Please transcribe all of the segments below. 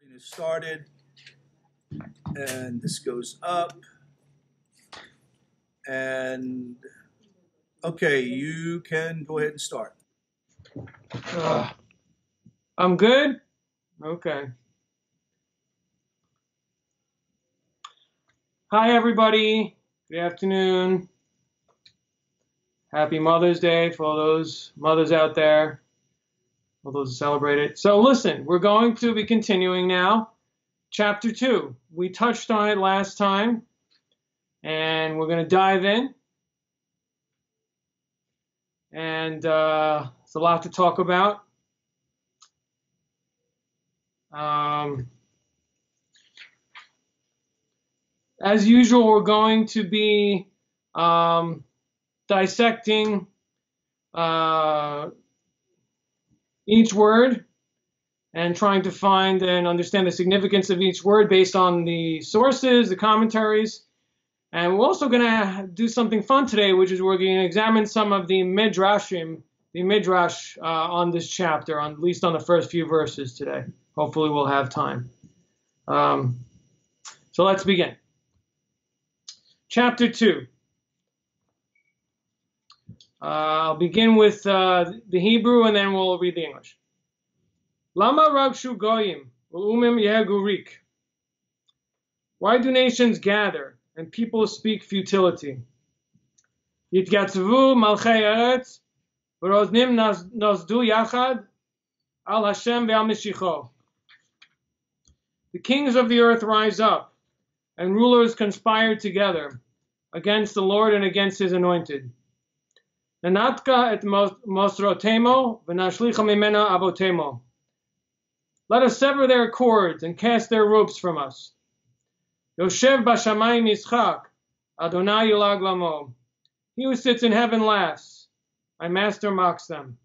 Recording is started, and this goes up. And okay, you can go ahead and start. I'm good? Okay. Hi, everybody. Good afternoon. Happy Mother's Day for all those mothers out there, all those who celebrate it. So listen, we're going to be continuing now. Chapter 2. We touched on it last time, and we're going to dive in. And it's a lot to talk about. As usual, we're going to be dissecting each word and trying to find and understand the significance of each word based on the sources, the commentaries. And we're also going to do something fun today, which is we're going to examine some of the midrashim, the midrash on this chapter, at least on the first few verses today. Hopefully we'll have time. So let's begin. Chapter 2. I'll begin with the Hebrew and then we'll read the English. Lama ragshu goyim u'umim yegurik. Why do nations gather and people speak futility? Yitgatzavu malchei eretz v'roznim nosdu yachad al Hashem ve'al Mashicho. The kings of the earth rise up, and rulers conspire together against the Lord and against his anointed. Nanatka et mosrotemo v'nashlicha mimena avotemo. Let us sever their cords and cast their ropes from us. Yoshev bashamayim yischak, Adonai yilag lamo. He who sits in heaven laughs, my master mocks them.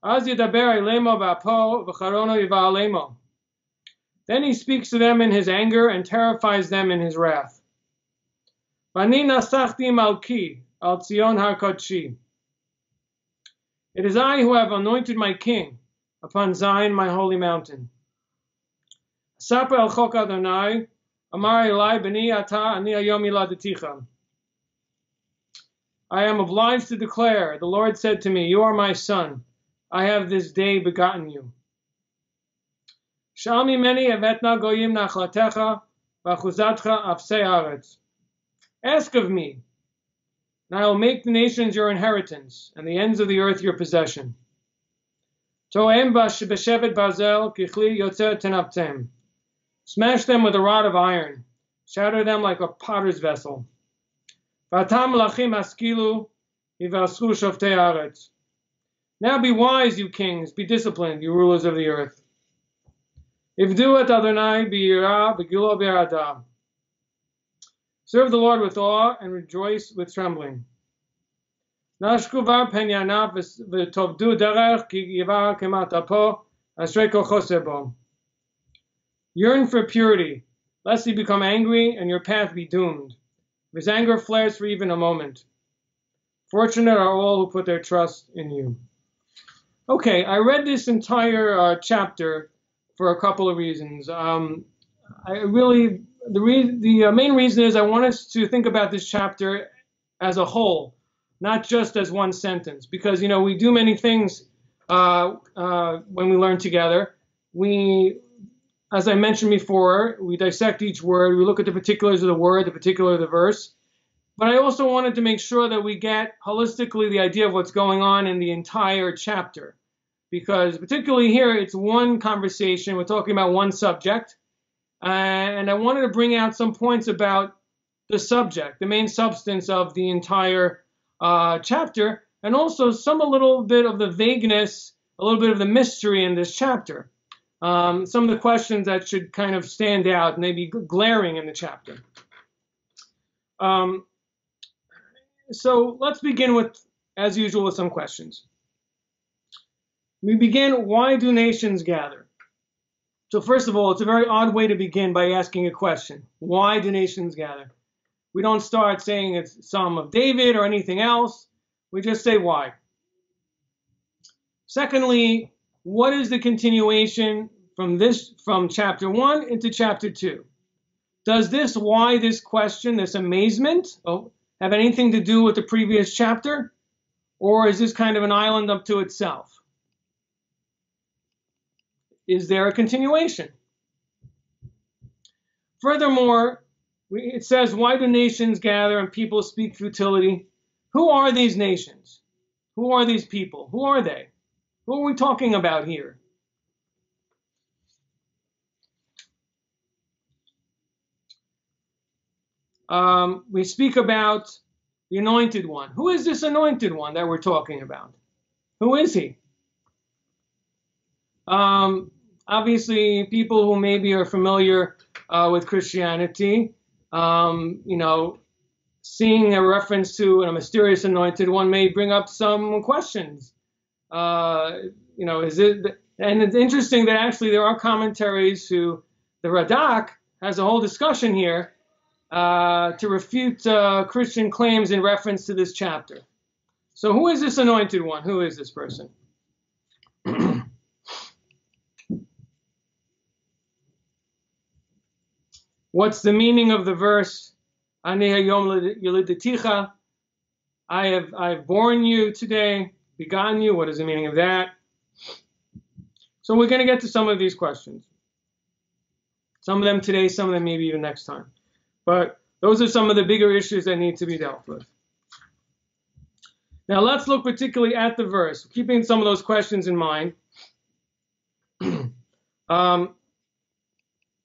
Az yidaber elemo v'apo v'charono yiva'alemo. Then he speaks to them in his anger and terrifies them in his wrath. Vani nasachti malki al Tzion HaKodshi. It is I who have anointed my king upon Zion, my holy mountain. Asaper el chok Adonai, amar elai b'ni ata ani hayom yiladeticha. I am obliged to declare, the Lord said to me, you are my son, I have this day begotten you. Shal mimeni avetna goyim nachlatecha v'achuzatcha afsei haaretz. Ask of me, and I will make the nations your inheritance, and the ends of the earth your possession. To'em b'shevet barzel kichli yotzer tenavtem. Smash them with a rod of iron, shatter them like a potter's vessel. V'atam lachim haskilu yivaschu shoftei haaretz. Now be wise, you kings, be disciplined, you rulers of the earth. Ivdu et Adonai b'yirah v'gilo b'yirada. Serve the Lord with awe and rejoice with trembling. Nashku var pen yanav v'tovdu derech ki yivar kemat apo ashrei kol choser bo. Yearn for purity, lest he become angry and your path be doomed. If his anger flares for even a moment. Fortunate are all who put their trust in you. Okay, I read this entire chapter for a couple of reasons. The main reason is I want us to think about this chapter as a whole, not just as one sentence, because we do many things when we learn together. As I mentioned before, we dissect each word, we look at the particulars of the word, the particular of the verse. But I also wanted to make sure that we get holistically the idea of what's going on in the entire chapter. Because particularly here, it's one conversation, we're talking about one subject. And I wanted to bring out some points about the subject, the main substance of the entire chapter, and also a little bit of the vagueness, a little bit of the mystery in this chapter. Some of the questions that should kind of stand out, maybe glaring in the chapter. So let's begin with, as usual, with some questions. We begin, why do nations gather? So first of all, it's a very odd way to begin by asking a question. Why do nations gather? We don't start saying it's Psalm of David or anything else. We just say why. Secondly, what is the continuation from chapter 1 into chapter 2. Does this question, this amazement, have anything to do with the previous chapter? Or is this kind of an island up to itself? Is there a continuation? Furthermore, it says, why do nations gather and people speak futility? Who are these nations? Who are these people? Who are they? Who are we talking about here? We speak about the anointed one. Who is this anointed one that we're talking about? Who is he? Obviously, people who maybe are familiar with Christianity, seeing a reference to a mysterious anointed one may bring up some questions. Is it? And it's interesting that actually there are commentaries the Radak has a whole discussion here to refute Christian claims in reference to this chapter. So who is this anointed one? Who is this person? What's the meaning of the verse? Ani hayom yelidticha. I have born you today, begotten you. What is the meaning of that? So we're going to get to some of these questions. Some of them today, some of them maybe even next time. But those are some of the bigger issues that need to be dealt with. Now let's look particularly at the verse, keeping some of those questions in mind.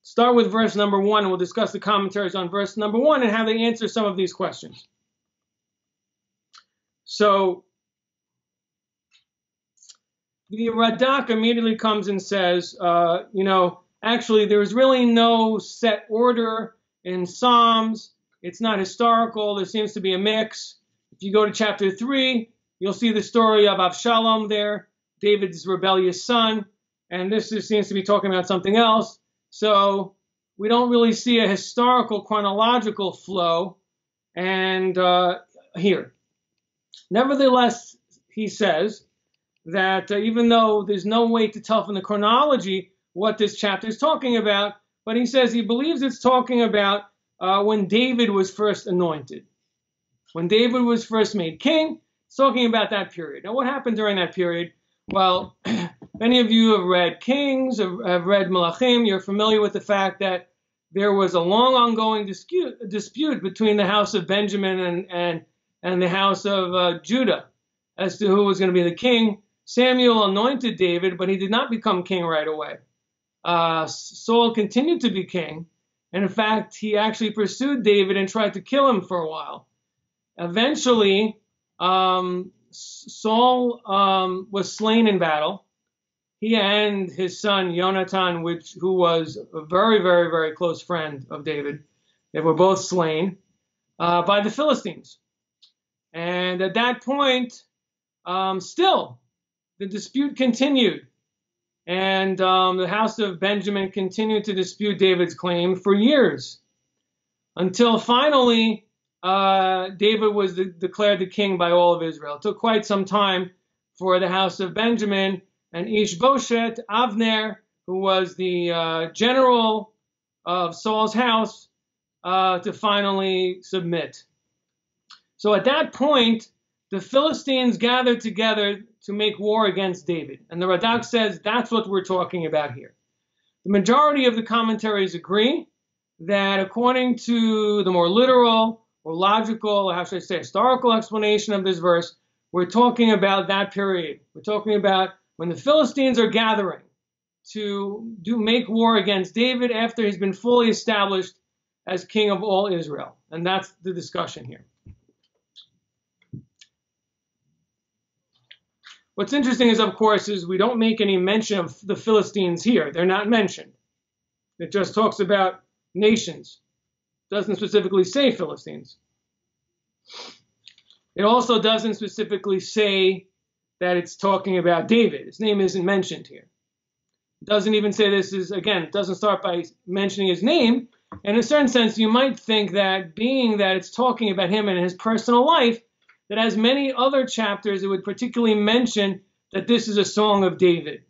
Start with verse number 1, and we'll discuss the commentaries on verse number 1 and how they answer some of these questions. So the Radak immediately comes and says, actually there is really no set order in Psalms. It's not historical. There seems to be a mix. If you go to chapter 3, you'll see the story of Avshalom there, David's rebellious son, and this seems to be talking about something else. So we don't really see a historical chronological flow and here. Nevertheless, he says that even though there's no way to tell from the chronology what this chapter is talking about, but he says he believes it's talking about when David was first anointed. When David was first made king, it's talking about that period. Now, what happened during that period? Well, many of you have read Kings, have read Malachim. You're familiar with the fact that there was a long ongoing dispute between the house of Benjamin and the house of Judah as to who was going to be the king. Samuel anointed David, but he did not become king right away. Saul continued to be king, and in fact, he actually pursued David and tried to kill him for a while. Eventually, Saul was slain in battle. He and his son Jonathan, who was a very, very, very close friend of David, they were both slain by the Philistines. And at that point, still, the dispute continued. And the house of Benjamin continued to dispute David's claim for years, until finally David was declared the king by all of Israel. It took quite some time for the house of Benjamin and Ishbosheth, Avner, who was the general of Saul's house, to finally submit. So at that point, the Philistines gathered together to make war against David. And the Radak says that's what we're talking about here. The majority of the commentaries agree that according to the more literal or logical, or how should I say, historical explanation of this verse, we're talking about that period. We're talking about when the Philistines are gathering to make war against David after he's been fully established as king of all Israel. And that's the discussion here. What's interesting is, of course, is we don't make any mention of the Philistines here. They're not mentioned. It just talks about nations. It doesn't specifically say Philistines. It also doesn't specifically say that it's talking about David. His name isn't mentioned here. It doesn't even say this is, again, it doesn't start by mentioning his name. In a certain sense, you might think that being that it's talking about him and his personal life, that as many other chapters, it would particularly mention that this is a song of David.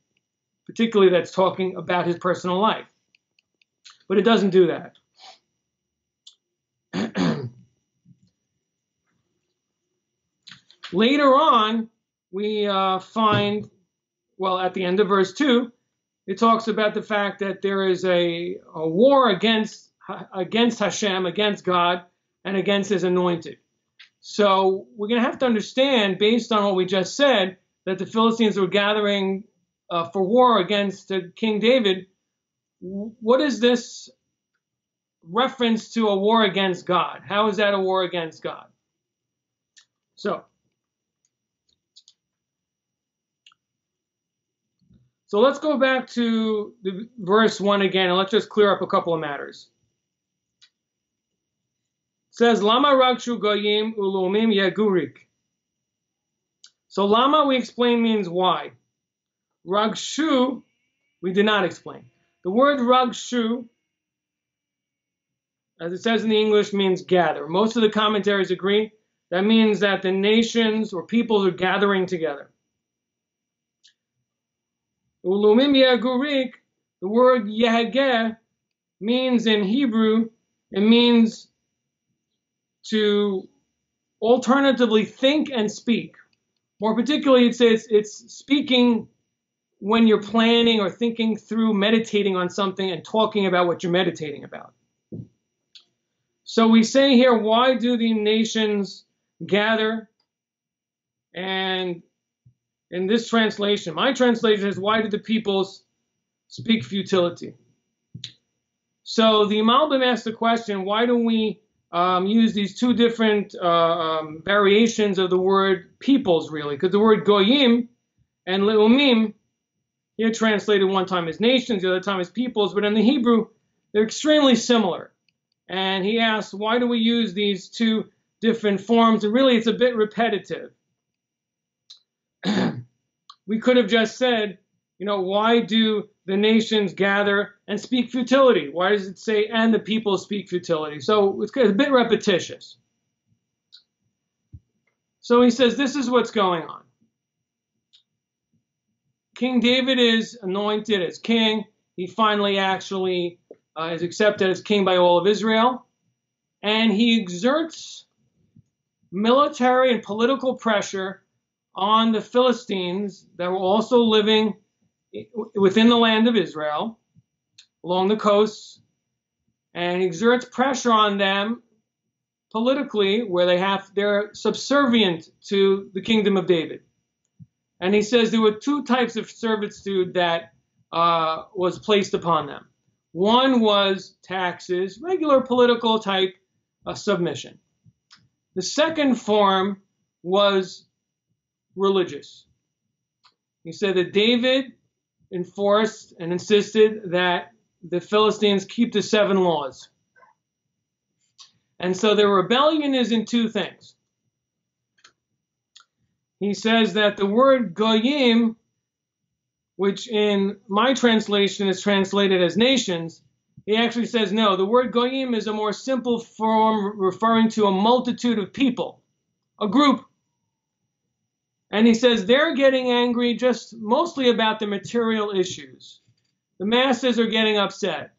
particularly that's talking about his personal life. But it doesn't do that. Later on, we find, well, at the end of verse 2, it talks about the fact that there is a war against Hashem, against God, and against his anointed. So we're going to have to understand, based on what we just said, that the Philistines were gathering for war against King David. What is this reference to a war against God? How is that a war against God? So let's go back to the verse 1 again, and let's just clear up a couple of matters. It says, Lama ragshu goyim ulumim yagurik. So lama, we explain, means why. Ragshu, we did not explain. The word ragshu, as it says in the English, means gather. Most of the commentaries agree. That means that the nations or peoples are gathering together. Ulumim yagurik, the word yehageh, means in Hebrew, it means to alternatively think and speak. More particularly, it's speaking when you're planning or thinking through, meditating on something and talking about what you're meditating about. So we say here, why do the nations gather? And in this translation, my translation is, why did the peoples speak futility? So the Malbim asked the question, why do we use these two different variations of the word peoples, really? Because the word goyim and leumim, here translated one time as nations, the other time as peoples, but in the Hebrew, they're extremely similar. And he asked, why do we use these two different forms? And really, it's a bit repetitive. We could have just said, why do the nations gather and speak futility? Why does it say, and the people speak futility? So it's a bit repetitious. So he says, this is what's going on. King David is anointed as king. He finally actually is accepted as king by all of Israel. And he exerts military and political pressure on the Philistines that were also living within the land of Israel, along the coasts, and exerts pressure on them politically, where they're subservient to the kingdom of David. And he says there were two types of servitude that was placed upon them. One was taxes, regular political type submission. The second form was religious. He said that David enforced and insisted that the Philistines keep the 7 laws. And so their rebellion is in two things. He says that the word goyim, which in my translation is translated as nations, he actually says no, the word goyim is a more simple form referring to a multitude of people, a group. And he says they're getting angry just mostly about the material issues. The masses are getting upset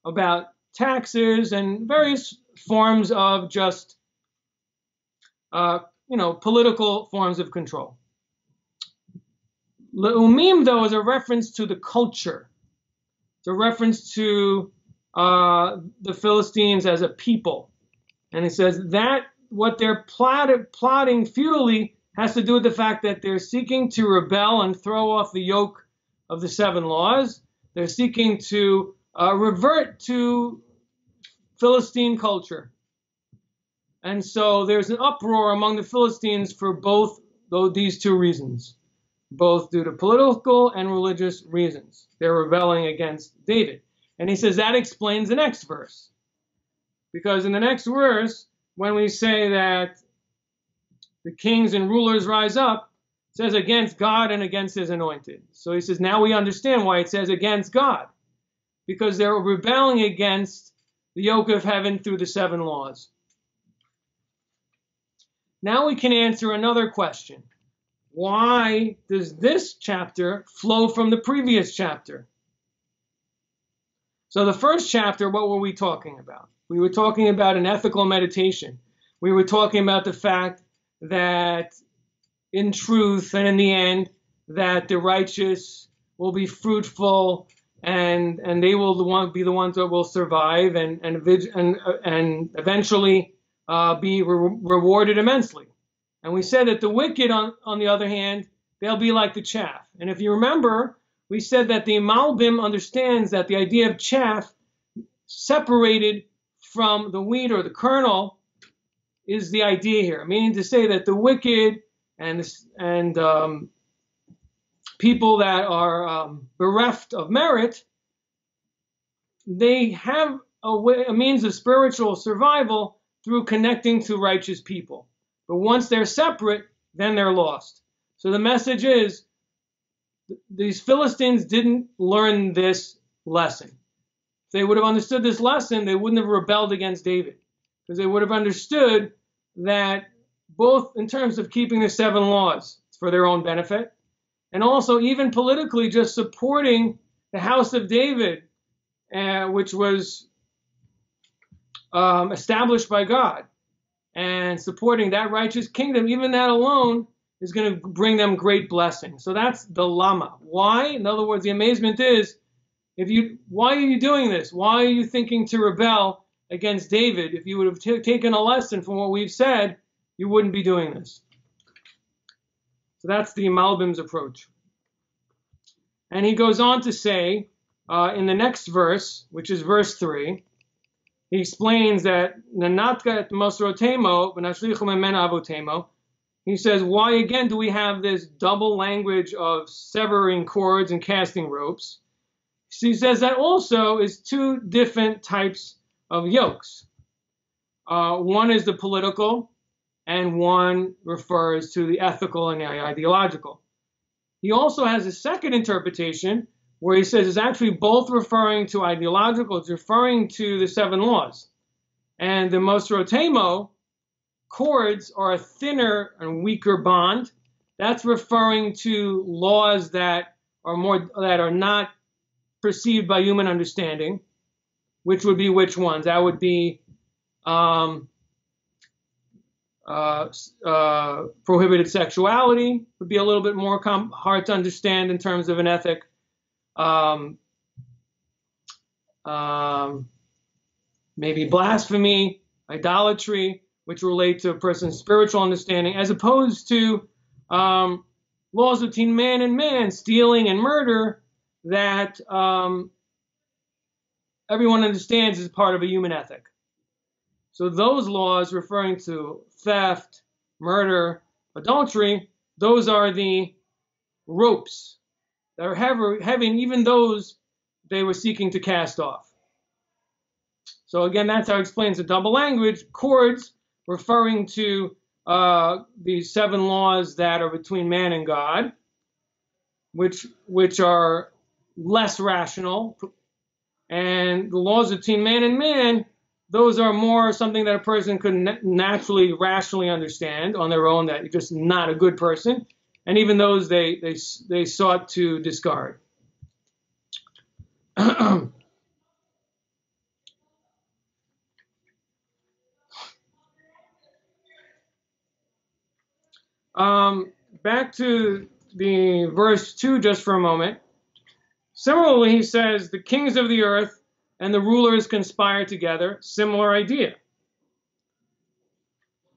about taxes and various forms of just, political forms of control. Leumim, though, is a reference to the culture. It's a reference to the Philistines as a people. And he says that what they're plotting futilely has to do with the fact that they're seeking to rebel and throw off the yoke of the 7 laws. They're seeking to revert to Philistine culture. And so there's an uproar among the Philistines for both these two reasons, both due to political and religious reasons. They're rebelling against David. And he says that explains the next verse. Because in the next verse, when we say that the kings and rulers rise up, it says against God and against his anointed. So he says now we understand why it says against God. Because they're rebelling against the yoke of heaven through the 7 laws. Now we can answer another question. why does this chapter flow from the previous chapter? So the first chapter, what were we talking about? We were talking about an ethical meditation. We were talking about the fact that in truth and in the end, that the righteous will be fruitful and they will be the ones that will survive and eventually be rewarded immensely. And we said that the wicked, on the other hand, they'll be like the chaff. And if you remember, we said that the Malbim understands that the idea of chaff separated from the wheat or the kernel is the idea here, meaning to say that the wicked and people that are bereft of merit, they have a means of spiritual survival through connecting to righteous people. But once they're separate, then they're lost. So the message is, these Philistines didn't learn this lesson. If they would have understood this lesson, they wouldn't have rebelled against David, because they would have understood that both in terms of keeping the 7 laws for their own benefit, and also even politically just supporting the house of David, which was established by God, and supporting that righteous kingdom, even that alone is going to bring them great blessing. So that's the lama. Why? In other words, the amazement is, why are you doing this? Why are you thinking to rebel against David? If you would have taken a lesson from what we've said, you wouldn't be doing this. So that's the Malbim's approach. And he goes on to say, in the next verse, which is verse 3, he explains that he says, why again do we have this double language of severing cords and casting ropes? So he says that also is 2 different types of yokes. One is the political, and one refers to the ethical and the ideological. He also has a second interpretation where he says it's actually both referring to ideological, it's referring to the 7 laws. And the Mosrotemo, cords, are a thinner and weaker bond. That's referring to laws that are not perceived by human understanding, which would be which ones? That would be prohibited sexuality, would be a little bit more hard to understand in terms of an ethic. Maybe blasphemy, idolatry, which relate to a person's spiritual understanding, as opposed to laws between man and man, stealing and murder, that everyone understands is part of a human ethic. So those laws referring to theft, murder, adultery, those are the ropes that are heavy, and even those they were seeking to cast off. So again, that's how it explains the double language. Cords referring to the 7 laws that are between man and God, which are less rational. And the laws between man and man, those are more something that a person could naturally, rationally understand on their own, that you're just not a good person. And even those they sought to discard. Back to the verse 2 just for a moment. Similarly, he says, the kings of the earth and the rulers conspire together. Similar idea.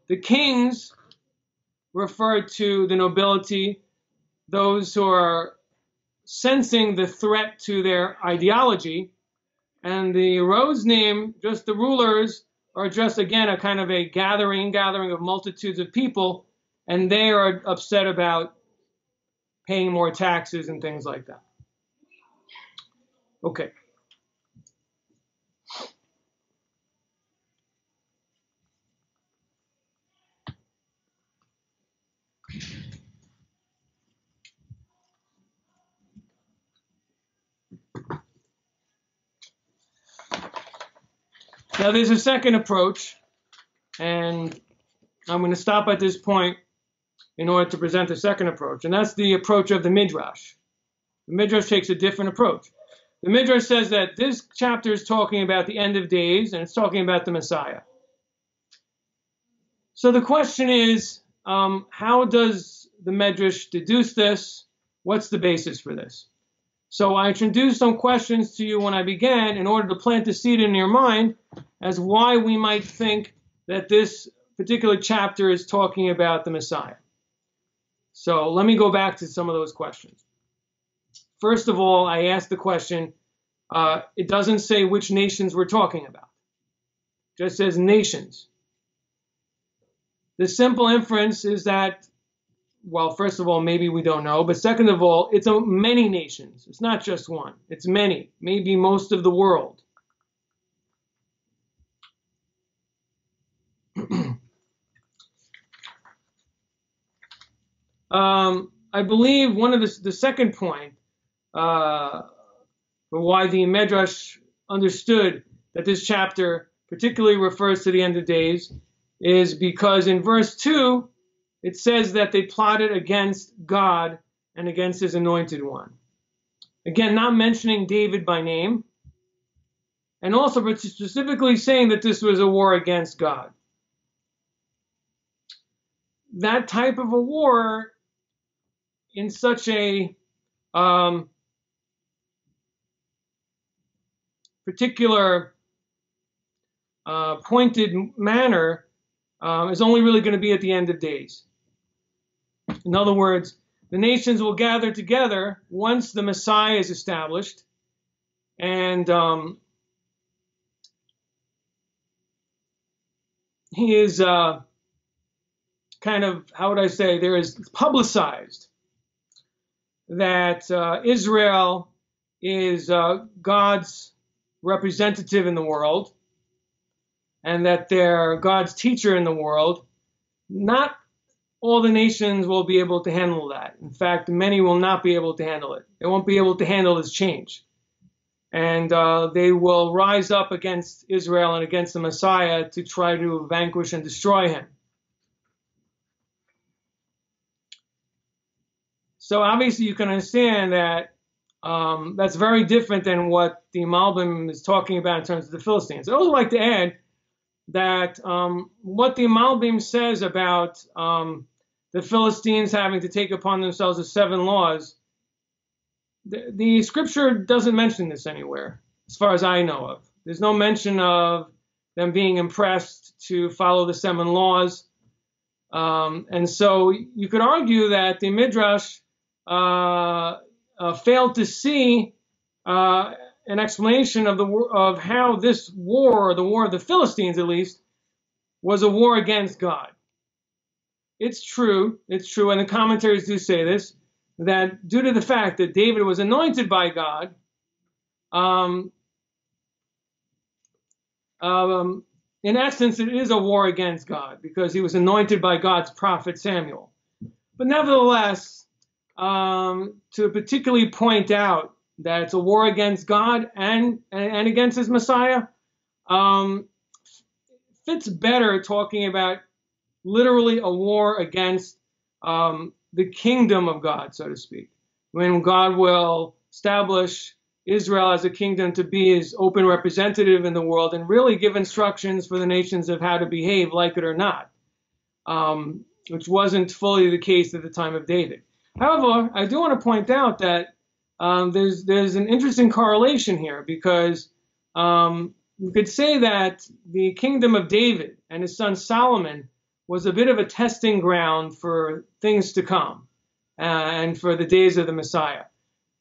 The kings refer to the nobility, those who are sensing the threat to their ideology. And the Roznim, just the rulers, are just, again, a kind of a gathering of multitudes of people, and they are upset about paying more taxes and things like that. Okay. Now there's a second approach, and I'm going to stop at this point in order to present the second approach, and that's the approach of the Midrash. The Midrash takes a different approach. The Midrash says that this chapter is talking about the end of days, and it's talking about the Messiah. So the question is, how does the Midrash deduce this? What's the basis for this? So I introduced some questions to you when I began in order to plant the seed in your mind as why we might think that this particular chapter is talking about the Messiah. So let me go back to some of those questions. First of all, I asked the question, it doesn't say which nations we're talking about. It just says nations. The simple inference is that, well, first of all, maybe we don't know, but second of all, it's many nations. It's not just one. It's many, maybe most of the world. I believe one of the second point for why the Midrash understood that this chapter particularly refers to the end of days is because in verse 2, it says that they plotted against God and against his anointed one. Again, not mentioning David by name, and also specifically saying that this was a war against God. That type of a war in such a particular pointed manner is only really going to be at the end of days. In other words, the nations will gather together once the Messiah is established, and he is kind of, how would I say, there is publicized that Israel is God's representative in the world, and that they're God's teacher in the world. Not all the nations will be able to handle that. In fact, many will not be able to handle it. They won't be able to handle this change. And they will rise up against Israel and against the Messiah to try to vanquish and destroy him. So obviously you can understand that that's very different than what the Malbim is talking about in terms of the Philistines. I'd also like to add that what the Malbim says about the Philistines having to take upon themselves the 7 laws, the scripture doesn't mention this anywhere, as far as I know of. There's no mention of them being impressed to follow the 7 laws. And so you could argue that the Midrash failed to see an explanation of how this war, or the war of the Philistines at least, was a war against God. It's true, and the commentaries do say this, that due to the fact that David was anointed by God, in essence, it is a war against God because he was anointed by God's prophet Samuel. But nevertheless, to particularly point out that it's a war against God and against his Messiah, fits better talking about literally a war against the kingdom of God, so to speak, when God will establish Israel as a kingdom to be his open representative in the world and really give instructions for the nations of how to behave, like it or not, which wasn't fully the case at the time of David. However, I do want to point out that there's an interesting correlation here, because you could say that the kingdom of David and his son Solomon was a bit of a testing ground for things to come and for the days of the Messiah.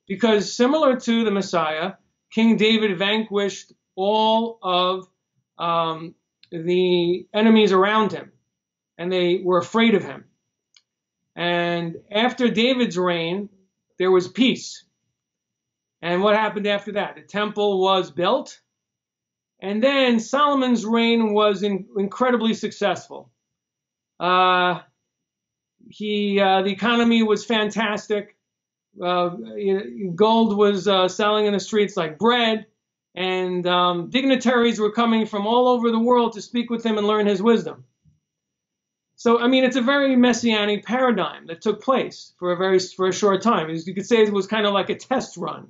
Because similar to the Messiah, King David vanquished all of the enemies around him, and they were afraid of him. And after David's reign, there was peace. And what happened after that? The temple was built, and then Solomon's reign was incredibly successful. The economy was fantastic. Gold was selling in the streets like bread, and dignitaries were coming from all over the world to speak with him and learn his wisdom. So, I mean, it's a very messianic paradigm that took place for a short time. You could say it was kind of like a test run,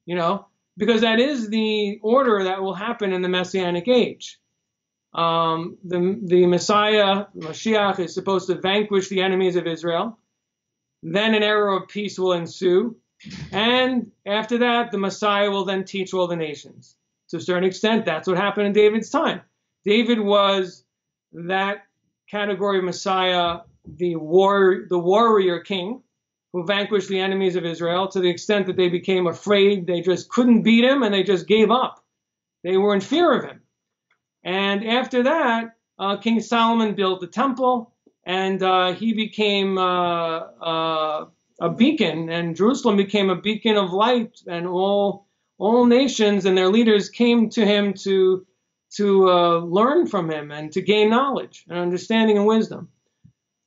you know, because that is the order that will happen in the messianic age. The Messiah, Mashiach, is supposed to vanquish the enemies of Israel. Then an era of peace will ensue. And after that, the Messiah will then teach all the nations. To a certain extent, that's what happened in David's time. David was that category of Messiah, the warrior king who vanquished the enemies of Israel to the extent that they became afraid. They just couldn't beat him and they just gave up. They were in fear of him. And after that, King Solomon built the temple, and he became a beacon, and Jerusalem became a beacon of light, and all nations and their leaders came to him to learn from him and to gain knowledge and understanding and wisdom.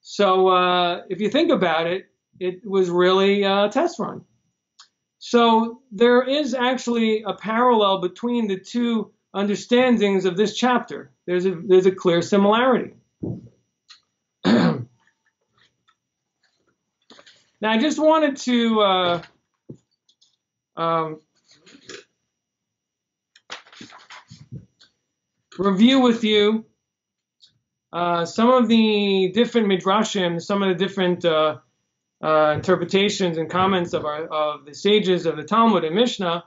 So if you think about it, it was really a test run. So there is actually a parallel between the two understandings of this chapter. There's a clear similarity. Now, I just wanted to review with you some of the different midrashim, some of the different interpretations and comments of the sages of the Talmud and Mishnah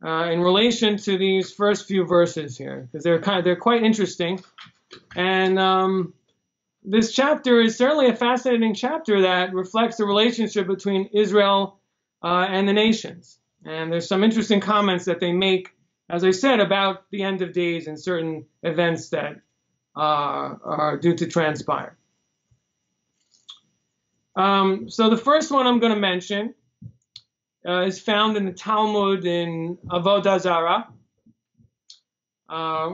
in relation to these first few verses here, because they're quite interesting. And this chapter is certainly a fascinating chapter that reflects the relationship between Israel and the nations. And there's some interesting comments that they make, as I said, about the end of days and certain events that are due to transpire. So the first one I'm going to mention is found in the Talmud in Avodah Zarah,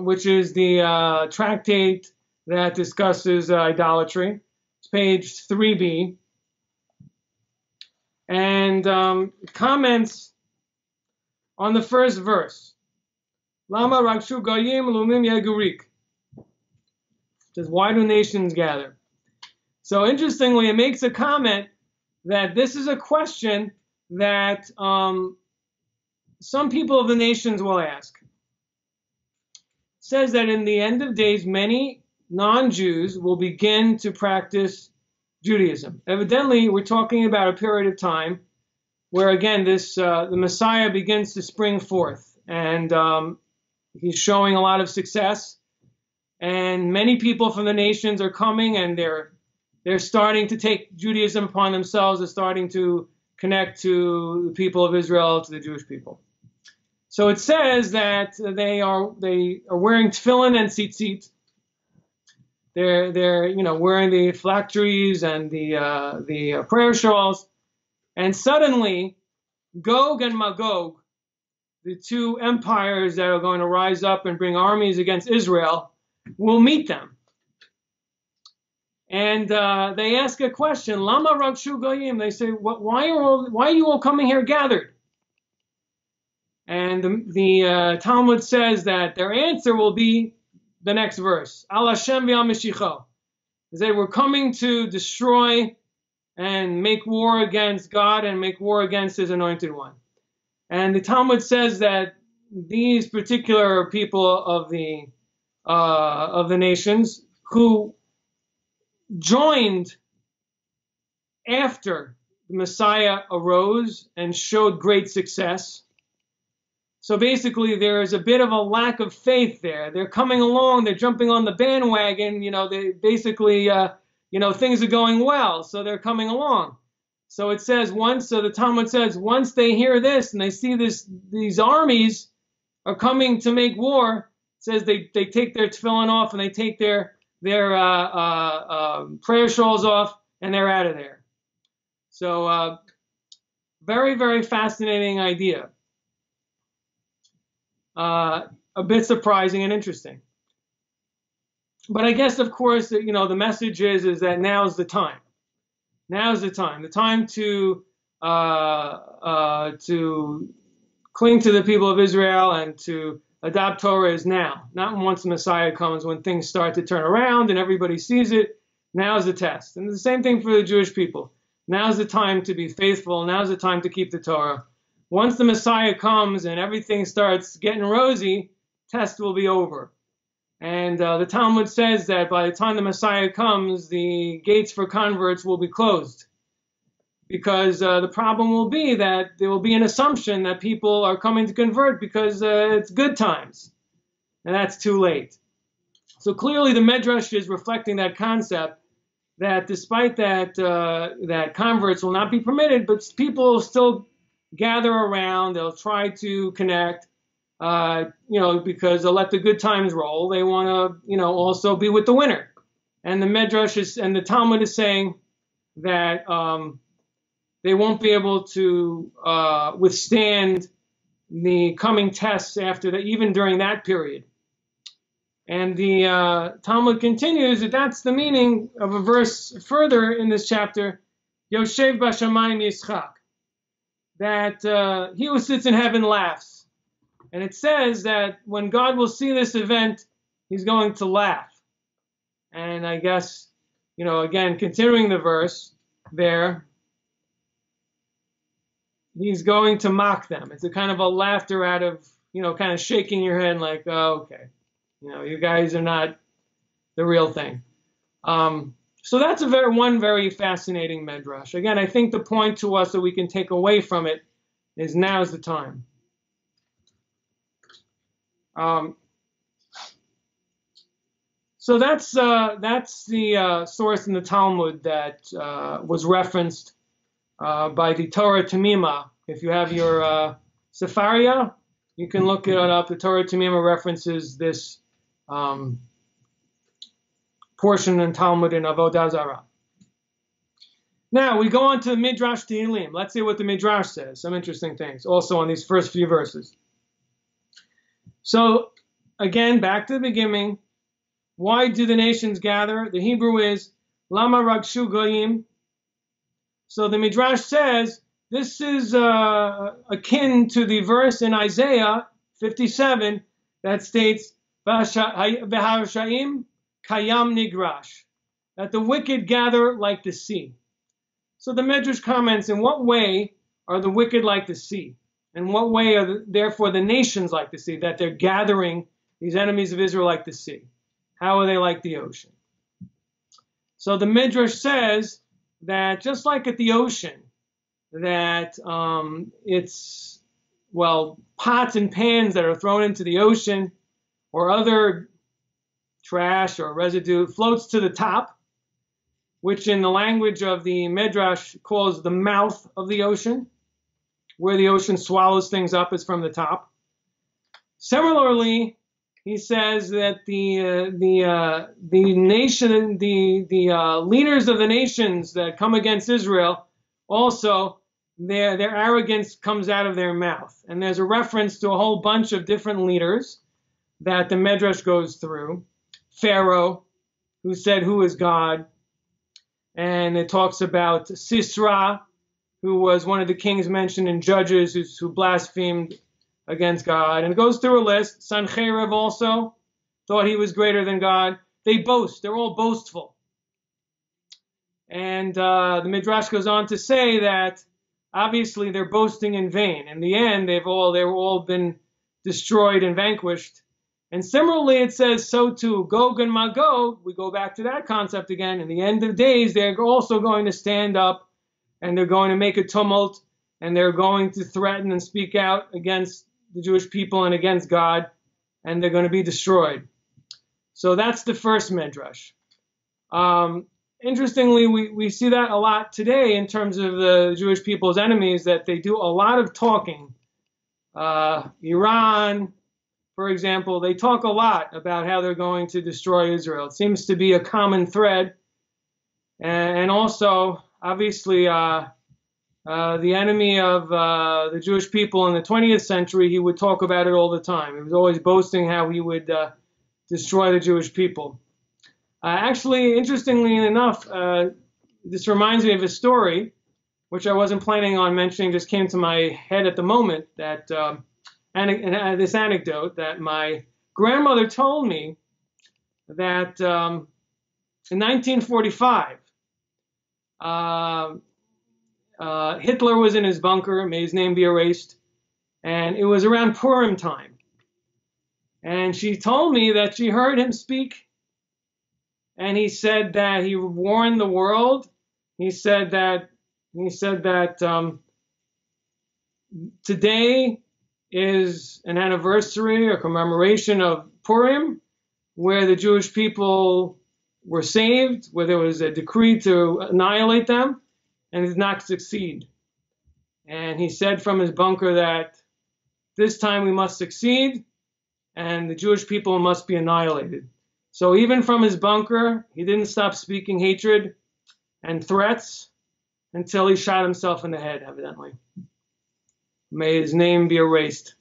which is the tractate that discusses idolatry. It's page 3b. And comments on the first verse. Lama rakshu goyim lumim yegurik. Says, why do nations gather? So interestingly, it makes a comment that this is a question that some people of the nations will ask. It says that in the end of days, many non-Jews will begin to practice Judaism. Evidently, we're talking about a period of time where, again, the Messiah begins to spring forth, and he's showing a lot of success. And many people from the nations are coming, and they're starting to take Judaism upon themselves. They're starting to connect to the people of Israel, to the Jewish people. So it says that they are wearing tefillin and tzitzit. They're wearing the phylacteries and the prayer shawls, and suddenly Gog and Magog, the two empires that are going to rise up and bring armies against Israel, will meet them. And they ask a question, Lama rakshu goyim? They say, why are you all coming here gathered? And the Talmud says that their answer will be the next verse. Al Hashem v'al They were coming to destroy and make war against God and make war against his anointed one. And the Talmud says that these particular people of the nations who joined after the Messiah arose and showed great success. So basically, there is a bit of a lack of faith there. They're coming along, they're jumping on the bandwagon, they basically, things are going well, so they're coming along. So it says the Talmud says, once they hear this and they see these armies are coming to make war, it says they take their tefillin off and they take their prayer shawls off, and they're out of there. So very, very fascinating idea. A bit surprising and interesting. But I guess, of course, the message is that now's the time. Now's the time. The time to cling to the people of Israel and to adopt Torah is now. Not once the Messiah comes, when things start to turn around and everybody sees it. Now's the test. And the same thing for the Jewish people. Now's the time to be faithful. Now's the time to keep the Torah. Once the Messiah comes and everything starts getting rosy, test will be over. And the Talmud says that by the time the Messiah comes, the gates for converts will be closed. Because the problem will be that there will be an assumption that people are coming to convert because it's good times. And that's too late. So clearly the Midrash is reflecting that concept that despite that, that converts will not be permitted, but people will still gather around. They'll try to connect, because they'll let the good times roll. They want to, also be with the winner. And the Midrash and the Talmud is saying that they won't be able to withstand the coming tests after that, even during that period. And the Talmud continues that that's the meaning of a verse further in this chapter, Yoshev Bashamayim Yischak, that he who sits in heaven laughs. And it says that when God will see this event, he's going to laugh. And I guess, again, continuing the verse there, he's going to mock them. It's a kind of a laughter out of, kind of shaking your head like, oh, okay. You guys are not the real thing. So that's one very fascinating Midrash. Again, I think the point to us that we can take away from it is now's the time. So that's the source in the Talmud that was referenced by the Torah Tamima. If you have your Sefaria, you can look it up. The Torah Tamima references this portion in Talmud in Avodah Zarah. Now we go on to the Midrash Tehillim. Let's see what the Midrash says. Some interesting things also on these first few verses. So again, back to the beginning. Why do the nations gather? The Hebrew is Lama Ragshu Goyim. So the Midrash says this is akin to the verse in Isaiah 57 that states V'harashaim kayam nigrash, that the wicked gather like the sea. So the Midrash comments, in what way are the wicked like the sea? In what way are therefore the nations like the sea, that they're gathering these enemies of Israel like the sea? How are they like the ocean? So the Midrash says that just like at the ocean, that it's, pots and pans that are thrown into the ocean or other trash or residue floats to the top, which in the language of the Midrash calls the mouth of the ocean, where the ocean swallows things up is from the top. Similarly, he says that the nation, the leaders of the nations that come against Israel, also their arrogance comes out of their mouth. And there's a reference to a whole bunch of different leaders that the Midrash goes through. Pharaoh, who said, "Who is God?" And it talks about Sisera, who was one of the kings mentioned in Judges, who blasphemed against God. And it goes through a list. Sancheriv also thought he was greater than God. They boast. They're all boastful. And the Midrash goes on to say that obviously they're boasting in vain. In the end, they've all been destroyed and vanquished. And similarly, it says, so too, Gog and Magog, we go back to that concept again. In the end of days, they're also going to stand up and they're going to make a tumult and they're going to threaten and speak out against the Jewish people and against God, and they're going to be destroyed. So that's the first Midrash. Interestingly, we see that a lot today in terms of the Jewish people's enemies, that they do a lot of talking. Iran, for example, they talk a lot about how they're going to destroy Israel. It seems to be a common thread. And also, obviously, the enemy of the Jewish people in the 20th century, he would talk about it all the time. He was always boasting how he would destroy the Jewish people. Actually, interestingly enough, this reminds me of a story, which I wasn't planning on mentioning, just came to my head at the moment, that this anecdote that my grandmother told me, that in 1945, Hitler was in his bunker, may his name be erased, and it was around Purim time. And she told me that she heard him speak, and he said that he warned the world. He said that today is an anniversary or commemoration of Purim, where the Jewish people were saved, where there was a decree to annihilate them, and did not succeed. And he said from his bunker that this time we must succeed, and the Jewish people must be annihilated. So even from his bunker, he didn't stop speaking hatred and threats until he shot himself in the head, evidently. May his name be erased.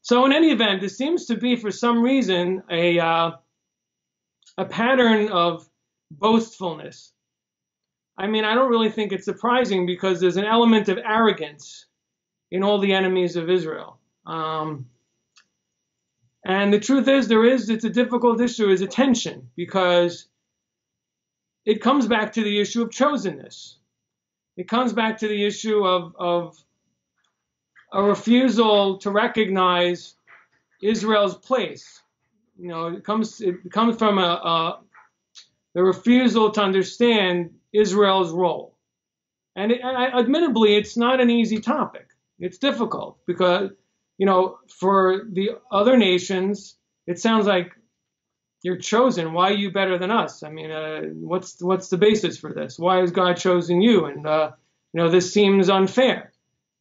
So in any event, this seems to be, for some reason, a pattern of boastfulness. I mean, I don't really think it's surprising because there's an element of arrogance in all the enemies of Israel. And the truth is, it's a difficult issue, is a tension, because it comes back to the issue of chosenness. It comes back to the issue of a refusal to recognize Israel's place. You know, it comes from the refusal to understand Israel's role. And admittedly, it's not an easy topic. It's difficult because, you know, for the other nations, it sounds like you're chosen. Why are you better than us? I mean, what's the basis for this? Why has God chosen you? And, you know, this seems unfair.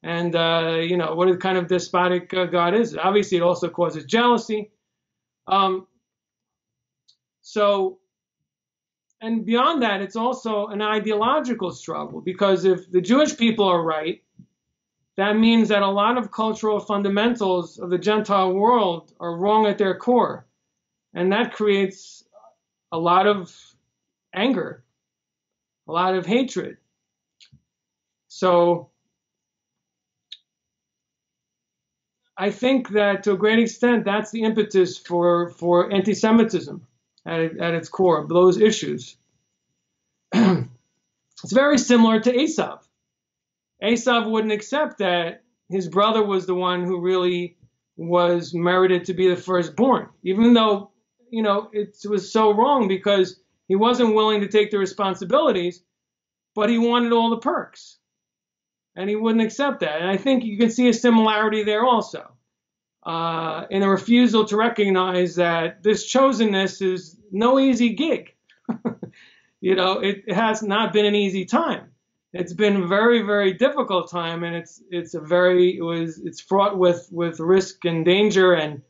And, you know, what kind of despotic God is it? Obviously, it also causes jealousy. And beyond that, it's also an ideological struggle, because if the Jewish people are right, that means that a lot of cultural fundamentals of the Gentile world are wrong at their core. And that creates a lot of anger, a lot of hatred. So I think that to a great extent, that's the impetus for anti-Semitism at its core, those issues. It's very similar to Esav. Esav wouldn't accept that his brother was the one who really was merited to be the firstborn, even though, you know, it was so wrong because he wasn't willing to take the responsibilities, but he wanted all the perks. And he wouldn't accept that. And I think you can see a similarity there also, in a refusal to recognize that this chosenness is no easy gig. You know, it has not been an easy time. It's been a very, very difficult time, and it's fraught with risk and danger and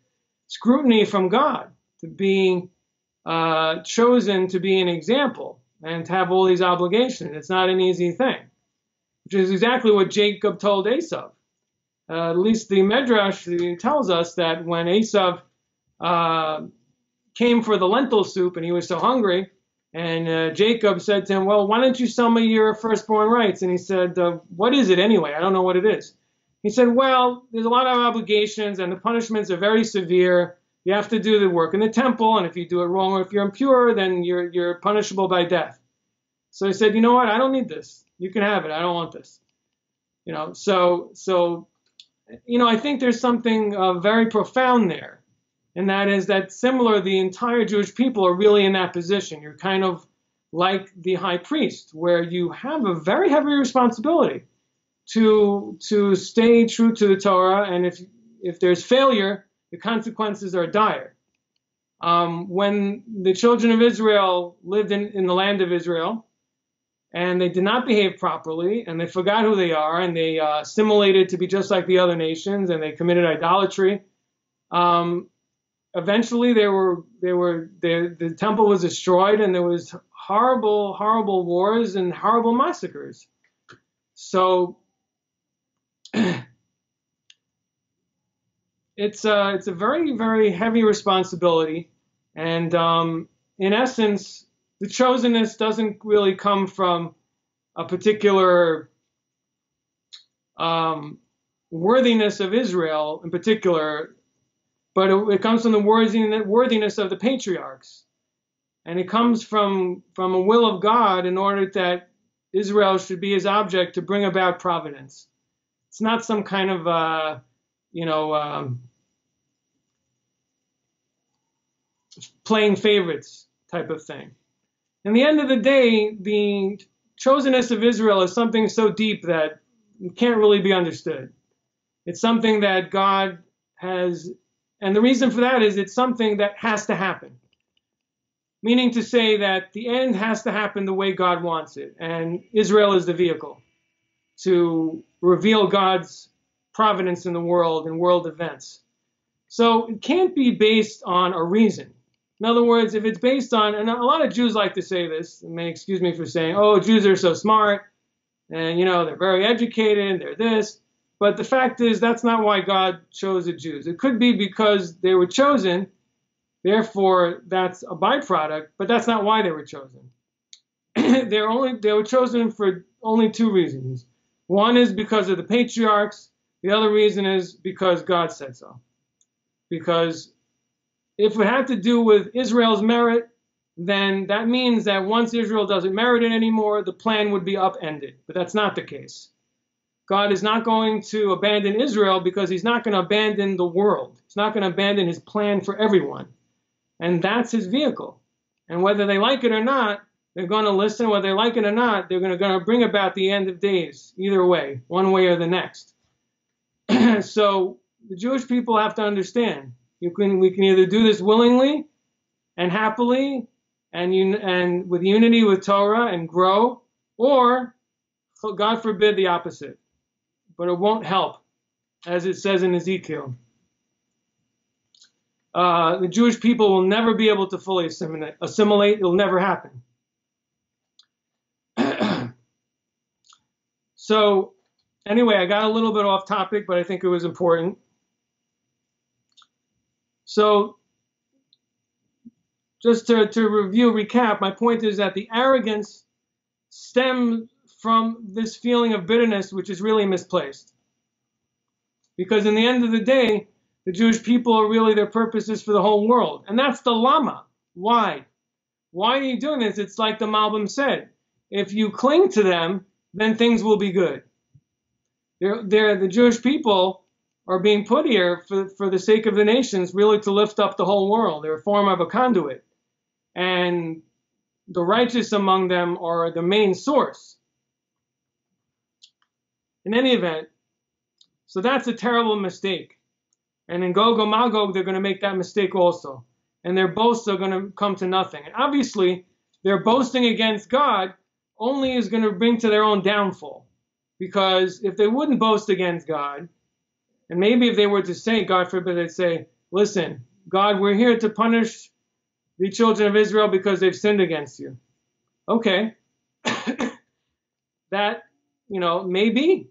scrutiny from God to being chosen to be an example and to have all these obligations. It's not an easy thing, which is exactly what Jacob told Esav. At least the Midrash tells us that when Esav came for the lentil soup and he was so hungry, and Jacob said to him, well, why don't you sell me your firstborn rights? And he said, what is it anyway? I don't know what it is. He said, well, there's a lot of obligations and the punishments are very severe. You have to do the work in the temple, and if you do it wrong or if you're impure, then you're punishable by death. So he said, you know what? I don't need this. You can have it. I don't want this. You know, so you know, I think there's something very profound there. And that is that the entire Jewish people are really in that position. You're kind of like the high priest, where you have a very heavy responsibility to stay true to the Torah. And if there's failure, the consequences are dire. When the children of Israel lived in the land of Israel, and they did not behave properly, and they forgot who they are, and they assimilated to be just like the other nations, and they committed idolatry, eventually the temple was destroyed, and there was horrible, horrible wars and horrible massacres. So it's a very, very heavy responsibility, and in essence, the chosenness doesn't really come from a particular worthiness of Israel in particular, but it comes from the worthiness of the patriarchs. And it comes from a will of God in order that Israel should be his object to bring about providence. It's not some kind of, playing favorites type of thing. In the end of the day, the chosenness of Israel is something so deep that it can't really be understood. It's something that God has, and the reason for that is it's something that has to happen. Meaning to say that the end has to happen the way God wants it, and Israel is the vehicle to reveal God's providence in the world and world events. So it can't be based on a reason. In other words, if it's based on, and a lot of Jews like to say this, and may excuse me for saying, oh, Jews are so smart, and they're very educated, they're this. But the fact is, that's not why God chose the Jews. It could be because they were chosen, therefore that's a byproduct, but that's not why they were chosen. They were chosen for only two reasons. One is because of the patriarchs. The other reason is because God said so. Because if it had to do with Israel's merit, then that means that once Israel doesn't merit it anymore, the plan would be upended. But that's not the case. God is not going to abandon Israel because he's not going to abandon the world. He's not going to abandon his plan for everyone. And that's his vehicle. And whether they like it or not, they're going to listen. Whether they like it or not, they're going to bring about the end of days, either way, one way or the next. So the Jewish people have to understand. We can either do this willingly and happily and with unity with Torah and grow, or, God forbid, the opposite. But it won't help, as it says in Ezekiel. The Jewish people will never be able to fully assimilate. It'll never happen. So, anyway, I got a little bit off topic, but I think it was important. So, just to recap, my point is that the arrogance stems from this feeling of bitterness, which is really misplaced. Because in the end of the day, the Jewish people are really, their purpose is for the whole world. And that's the lama. Why? Why are you doing this? It's like the Malbim said. If you cling to them, then things will be good. The Jewish people are being put here for the sake of the nations, really to lift up the whole world. They're a form of a conduit. And the righteous among them are the main source. In any event, so that's a terrible mistake. And in Gog and Magog, they're going to make that mistake also. And their boasts are going to come to nothing. And obviously, their boasting against God only is going to bring to their own downfall. Because if they wouldn't boast against God, and maybe if they were to say, God forbid, they'd say, listen, God, we're here to punish the children of Israel because they've sinned against you. Okay. That, may be.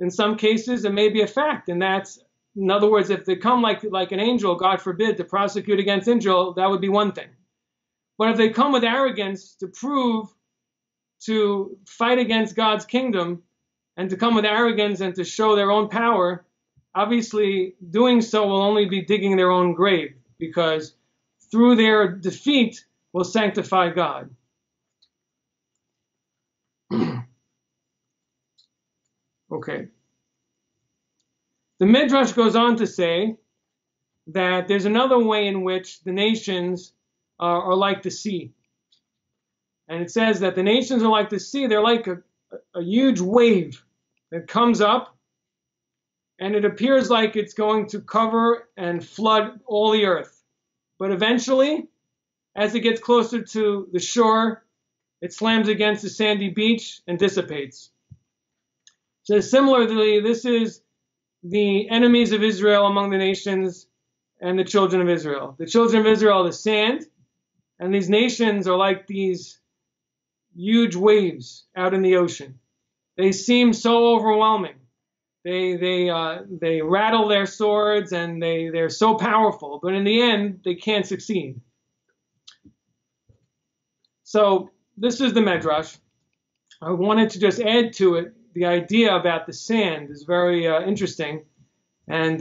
In some cases, it may be a fact. And that's, in other words, if they come like an angel, God forbid, to prosecute against Israel, that would be one thing. But if they come with arrogance to fight against God's kingdom, and to come with arrogance and to show their own power, obviously doing so will only be digging their own grave, because through their defeat will sanctify God. Okay. The Midrash goes on to say that there's another way in which the nations are like the sea. And it says that the nations are like the sea. They're like a huge wave that comes up, and it appears like it's going to cover and flood all the earth. But eventually, as it gets closer to the shore, it slams against the sandy beach and dissipates. So similarly, this is the enemies of Israel among the nations and the children of Israel. The children of Israel are the sand, and these nations are like these huge waves out in the ocean. They seem so overwhelming. They rattle their swords, and they're so powerful, but in the end, they can't succeed. So this is the Midrash. I wanted to just add to it. The idea about the sand is very interesting. And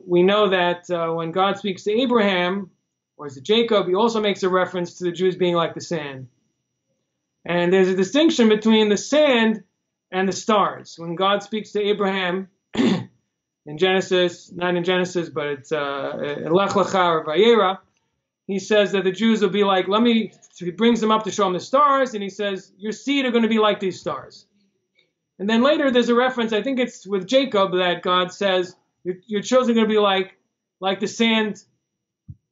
we know that when God speaks to Abraham, or is it Jacob? He also makes a reference to the Jews being like the sand. And there's a distinction between the sand and the stars. When God speaks to Abraham in Genesis, not in Genesis, but it's in Lech Lecha or Vayera, he says that the Jews will be like, he brings them up to show them the stars, and he says, your seed are going to be like these stars. And then later there's a reference, I think it's with Jacob, that God says, your children are going to be like the sand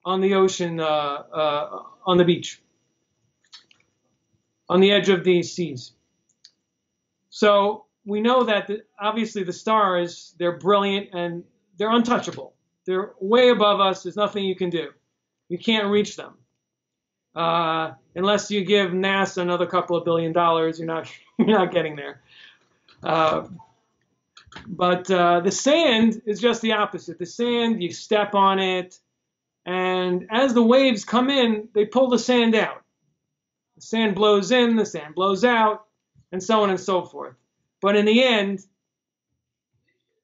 on the ocean, on the beach, on the edge of these seas. So we know that obviously the stars, they're brilliant and they're untouchable. They're way above us. There's nothing you can do. You can't reach them. Unless you give NASA another couple of $1 billion, you're not getting there. But the sand is just the opposite. The sand, you step on it, and as the waves come in, they pull the sand out. The sand blows in, the sand blows out, and so on and so forth. But in the end,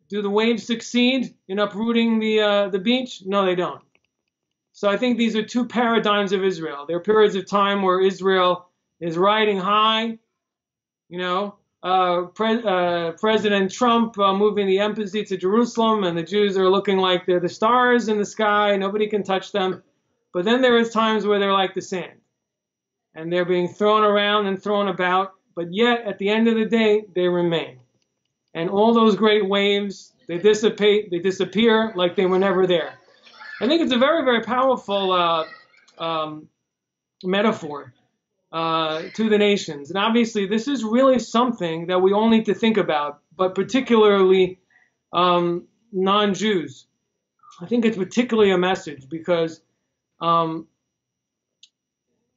do the waves succeed in uprooting the beach? No, they don't. So I think these are two paradigms of Israel. There are periods of time where Israel is riding high, President Trump moving the embassy to Jerusalem, and the Jews are looking like they're the stars in the sky. Nobody can touch them. But then there is times where they're like the sand, and they're being thrown around and thrown about. But yet, at the end of the day, they remain. And all those great waves, they dissipate, they disappear like they were never there. I think it's a very, very powerful metaphor to the nations. And obviously, this is really something that we all need to think about, but particularly non-Jews. I think it's particularly a message because, as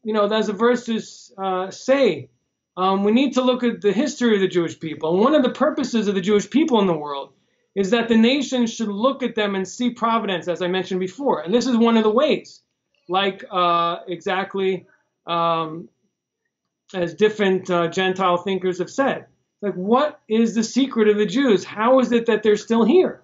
the verses say, we need to look at the history of the Jewish people. And one of the purposes of the Jewish people in the world is that the nations should look at them and see providence, as I mentioned before. And this is one of the ways, like exactly as different Gentile thinkers have said. Like, what is the secret of the Jews? How is it that they're still here?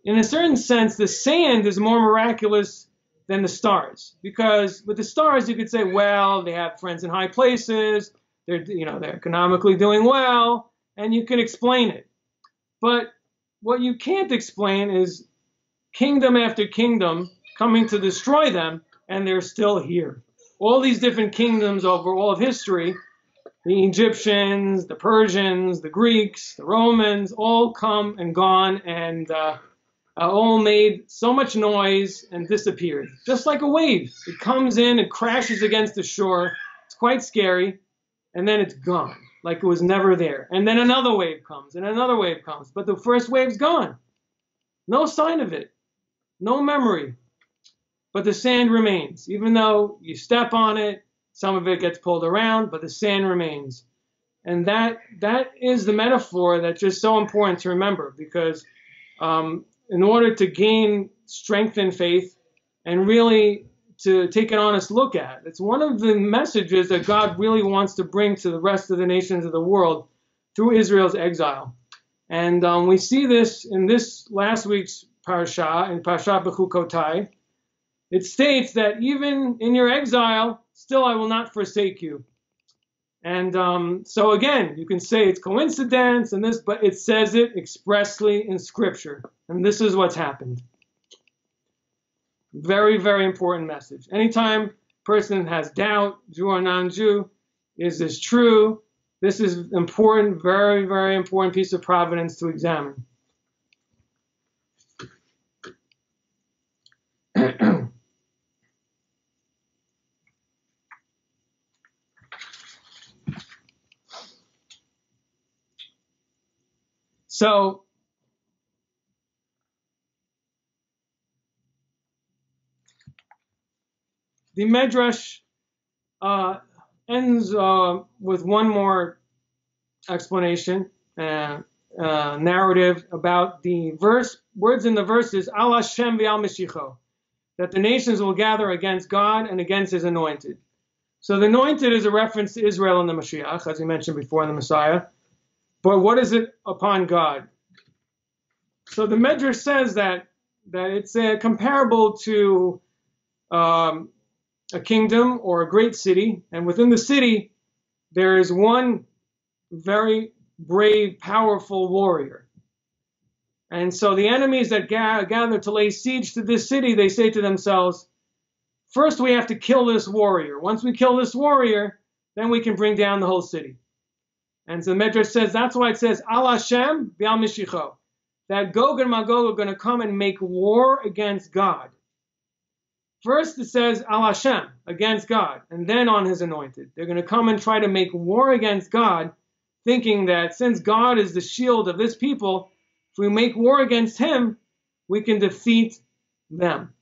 In a certain sense, the sand is more miraculous than the stars. Because with the stars, you could say, well, they have friends in high places, they're economically doing well, and you can explain it. But what you can't explain is kingdom after kingdom coming to destroy them, and they're still here. All these different kingdoms over all of history, the Egyptians, the Persians, the Greeks, the Romans, all come and gone and all made so much noise and disappeared. Just like a wave. It comes in, it crashes against the shore. It's quite scary. And then it's gone, like it was never there. And then another wave comes, and another wave comes. But the first wave's gone. No sign of it. No memory. But the sand remains. Even though you step on it, some of it gets pulled around, but the sand remains. And that is the metaphor that's just so important to remember, because in order to gain strength in faith and really to take an honest look at, it's one of the messages that God really wants to bring to the rest of the nations of the world through Israel's exile. And we see this in this last week's parasha, in Parashat Bechukotai. It states that even in your exile, still I will not forsake you. And so again, you can say it's coincidence and this, but it says it expressly in Scripture. And this is what's happened. Very, very important message. Anytime a person has doubt, Jew or non-Jew, is this true? This is important, very, very important piece of providence to examine. So, the Medrash ends with one more explanation, narrative about the words in the verses, Al Hashem v'al Mashiach, that the nations will gather against God and against His anointed. So the anointed is a reference to Israel and the Mashiach, as we mentioned before, in the Messiah. But what is it upon God? So the Medrash says that it's comparable to a kingdom or a great city, and within the city there is one very brave, powerful warrior. And so the enemies that gather to lay siege to this city, they say to themselves, first we have to kill this warrior. Once we kill this warrior, then we can bring down the whole city. And so the Medrash says, that's why it says, Al Hashem Bial Mishicho, that Gog and Magog are going to come and make war against God. First it says Al Hashem, against God, and then on his anointed. They're going to come and try to make war against God, thinking that since God is the shield of this people, if we make war against him, we can defeat them.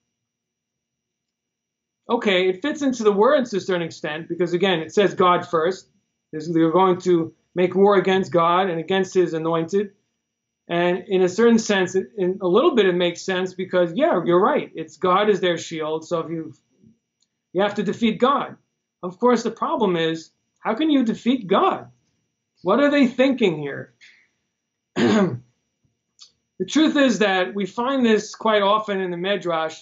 Okay, it fits into the words to a certain extent, because again, it says God first. They're going to make war against God and against his anointed. And in a certain sense, in a little bit it makes sense, because yeah, you're right. It's God is their shield, so if you have to defeat God. Of course, the problem is, how can you defeat God? What are they thinking here? The truth is that we find this quite often in the Midrash,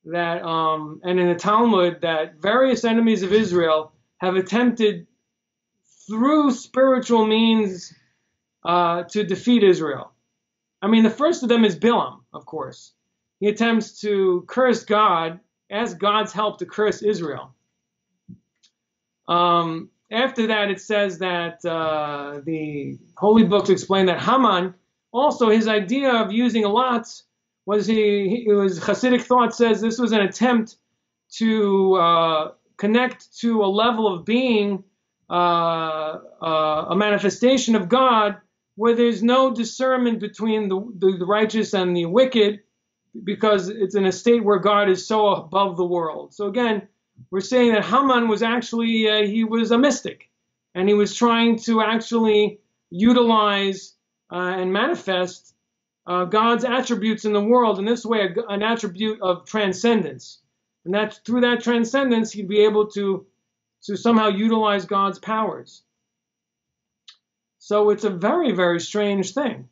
that and in the Talmud, that various enemies of Israel have attempted through spiritual means to defeat Israel. I mean, the first of them is Bilam, of course. He attempts to curse God, ask God's help to curse Israel. After that, it says that the holy books explain that Haman, also his idea of using a lot was Hasidic thought says this was an attempt to connect to a level of being, a manifestation of God, where there's no discernment between the righteous and the wicked, because it's in a state where God is so above the world. So again, we're saying that Haman was actually, he was a mystic, and he was trying to actually utilize and manifest God's attributes in the world, in this way, an attribute of transcendence. And that through that transcendence, he'd be able to somehow utilize God's powers. So it's a very, very strange thing.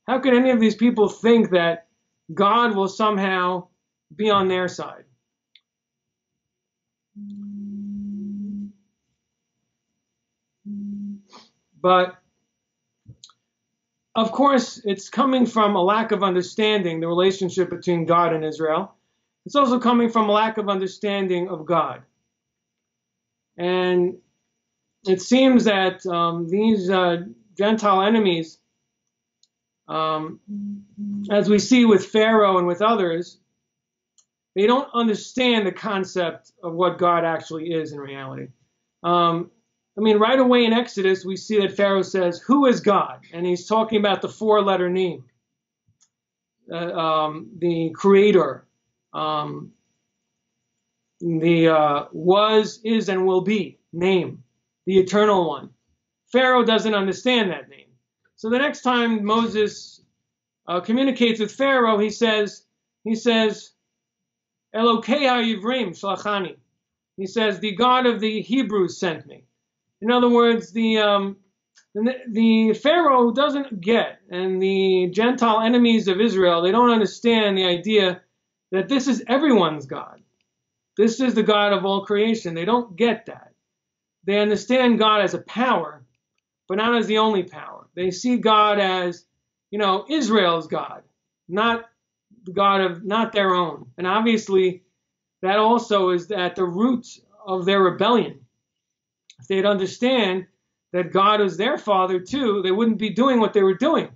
How could any of these people think that God will somehow be on their side? But of course, it's coming from a lack of understanding the relationship between God and Israel. It's also coming from a lack of understanding of God. And it seems that these Gentile enemies, as we see with Pharaoh and with others, they don't understand the concept of what God actually is in reality. I mean, right away in Exodus, we see that Pharaoh says, who is God? And he's talking about the four-letter name, the creator, the was, is, and will be name, the eternal one. Pharaoh doesn't understand that name. So the next time Moses communicates with Pharaoh, he says, Elokei ha'ivrim shlachani. He says, the God of the Hebrews sent me. In other words, the Pharaoh doesn't get, and the Gentile enemies of Israel, they don't understand the idea that this is everyone's God. This is the God of all creation. They don't get that. They understand God as a power, but not as the only power. They see God as, Israel's God, not the God of, not their own. And obviously, that also is at the root of their rebellion. If they'd understand that God is their father too, they wouldn't be doing what they were doing.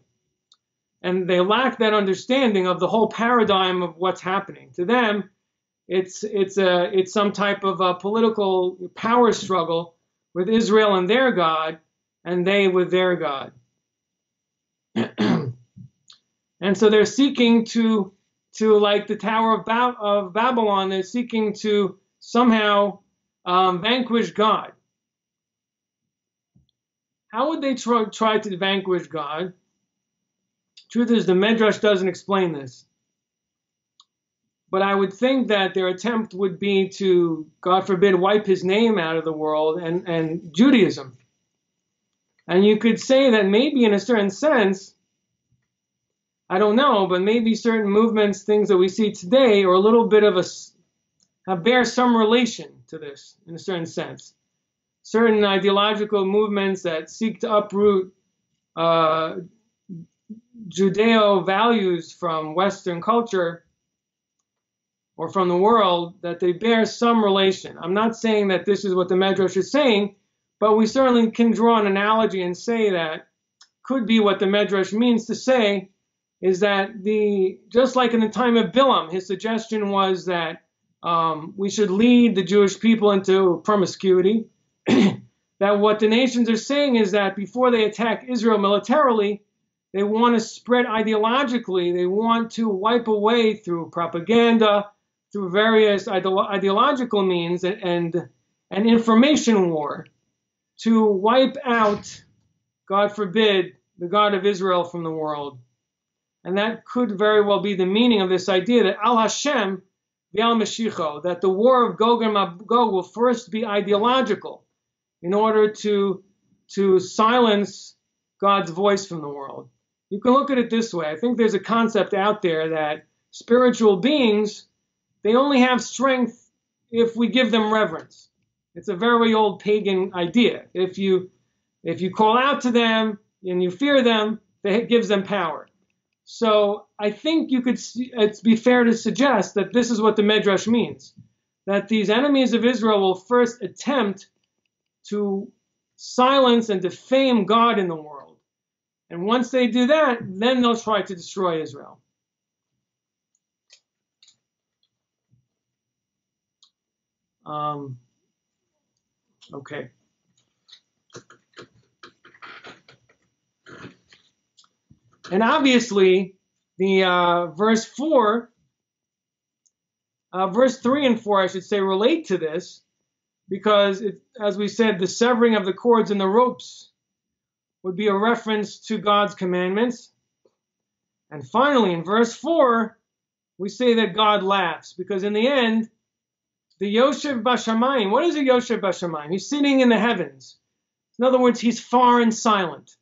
And they lack that understanding of the whole paradigm of what's happening. To them, it's some type of a political power struggle with Israel and their God, and they with their God. And so they're seeking to like the Tower of Babylon, they're seeking to somehow vanquish God. How would they try to vanquish God? Truth is, the Midrash doesn't explain this. But I would think that their attempt would be to, God forbid, wipe his name out of the world and Judaism. And you could say that maybe in a certain sense, I don't know, but maybe certain movements, things that we see today, are a little bit of bear some relation to this in a certain sense. Certain ideological movements that seek to uproot Judeo values from Western culture or from the world, that they bear some relation. I'm not saying that this is what the Medrash is saying, but we certainly can draw an analogy and say that could be what the Medrash means to say is that just like in the time of Bilam, his suggestion was that we should lead the Jewish people into promiscuity. That what the nations are saying is that before they attack Israel militarily, they want to spread ideologically. They want to wipe away through propaganda, through various ideological means and information war to wipe out, God forbid, the God of Israel from the world. And that could very well be the meaning of this idea that Al Hashem V'al Mashicho, that the war of Gog and Magog will first be ideological in order to silence God's voice from the world. You can look at it this way. I think there's a concept out there that spiritual beings, they only have strength if we give them reverence. It's a very old pagan idea. If you call out to them and you fear them, it gives them power. So I think it'd be fair to suggest that this is what the Medrash means, that these enemies of Israel will first attempt to silence and defame God in the world. And once they do that, then they'll try to destroy Israel. Okay. And obviously, the verse 3 and 4, I should say, relate to this, because, as we said, the severing of the cords and the ropes would be a reference to God's commandments. And finally, in verse 4, we say that God laughs, because in the end, the Yoshev Bashamayim, what is a Yoshev Bashamayim? He's sitting in the heavens. In other words, he's far and silent.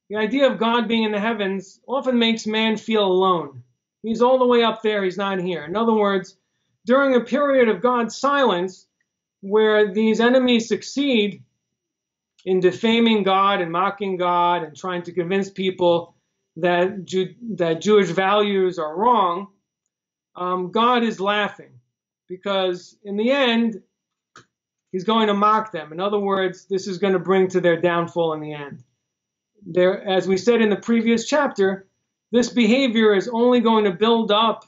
The idea of God being in the heavens often makes man feel alone. He's all the way up there, he's not here. In other words, during a period of God's silence, where these enemies succeed in defaming God and mocking God and trying to convince people that Jewish values are wrong, God is laughing, because in the end, he's going to mock them. In other words, this is going to bring to their downfall in the end. As we said in the previous chapter, this behavior is only going to build up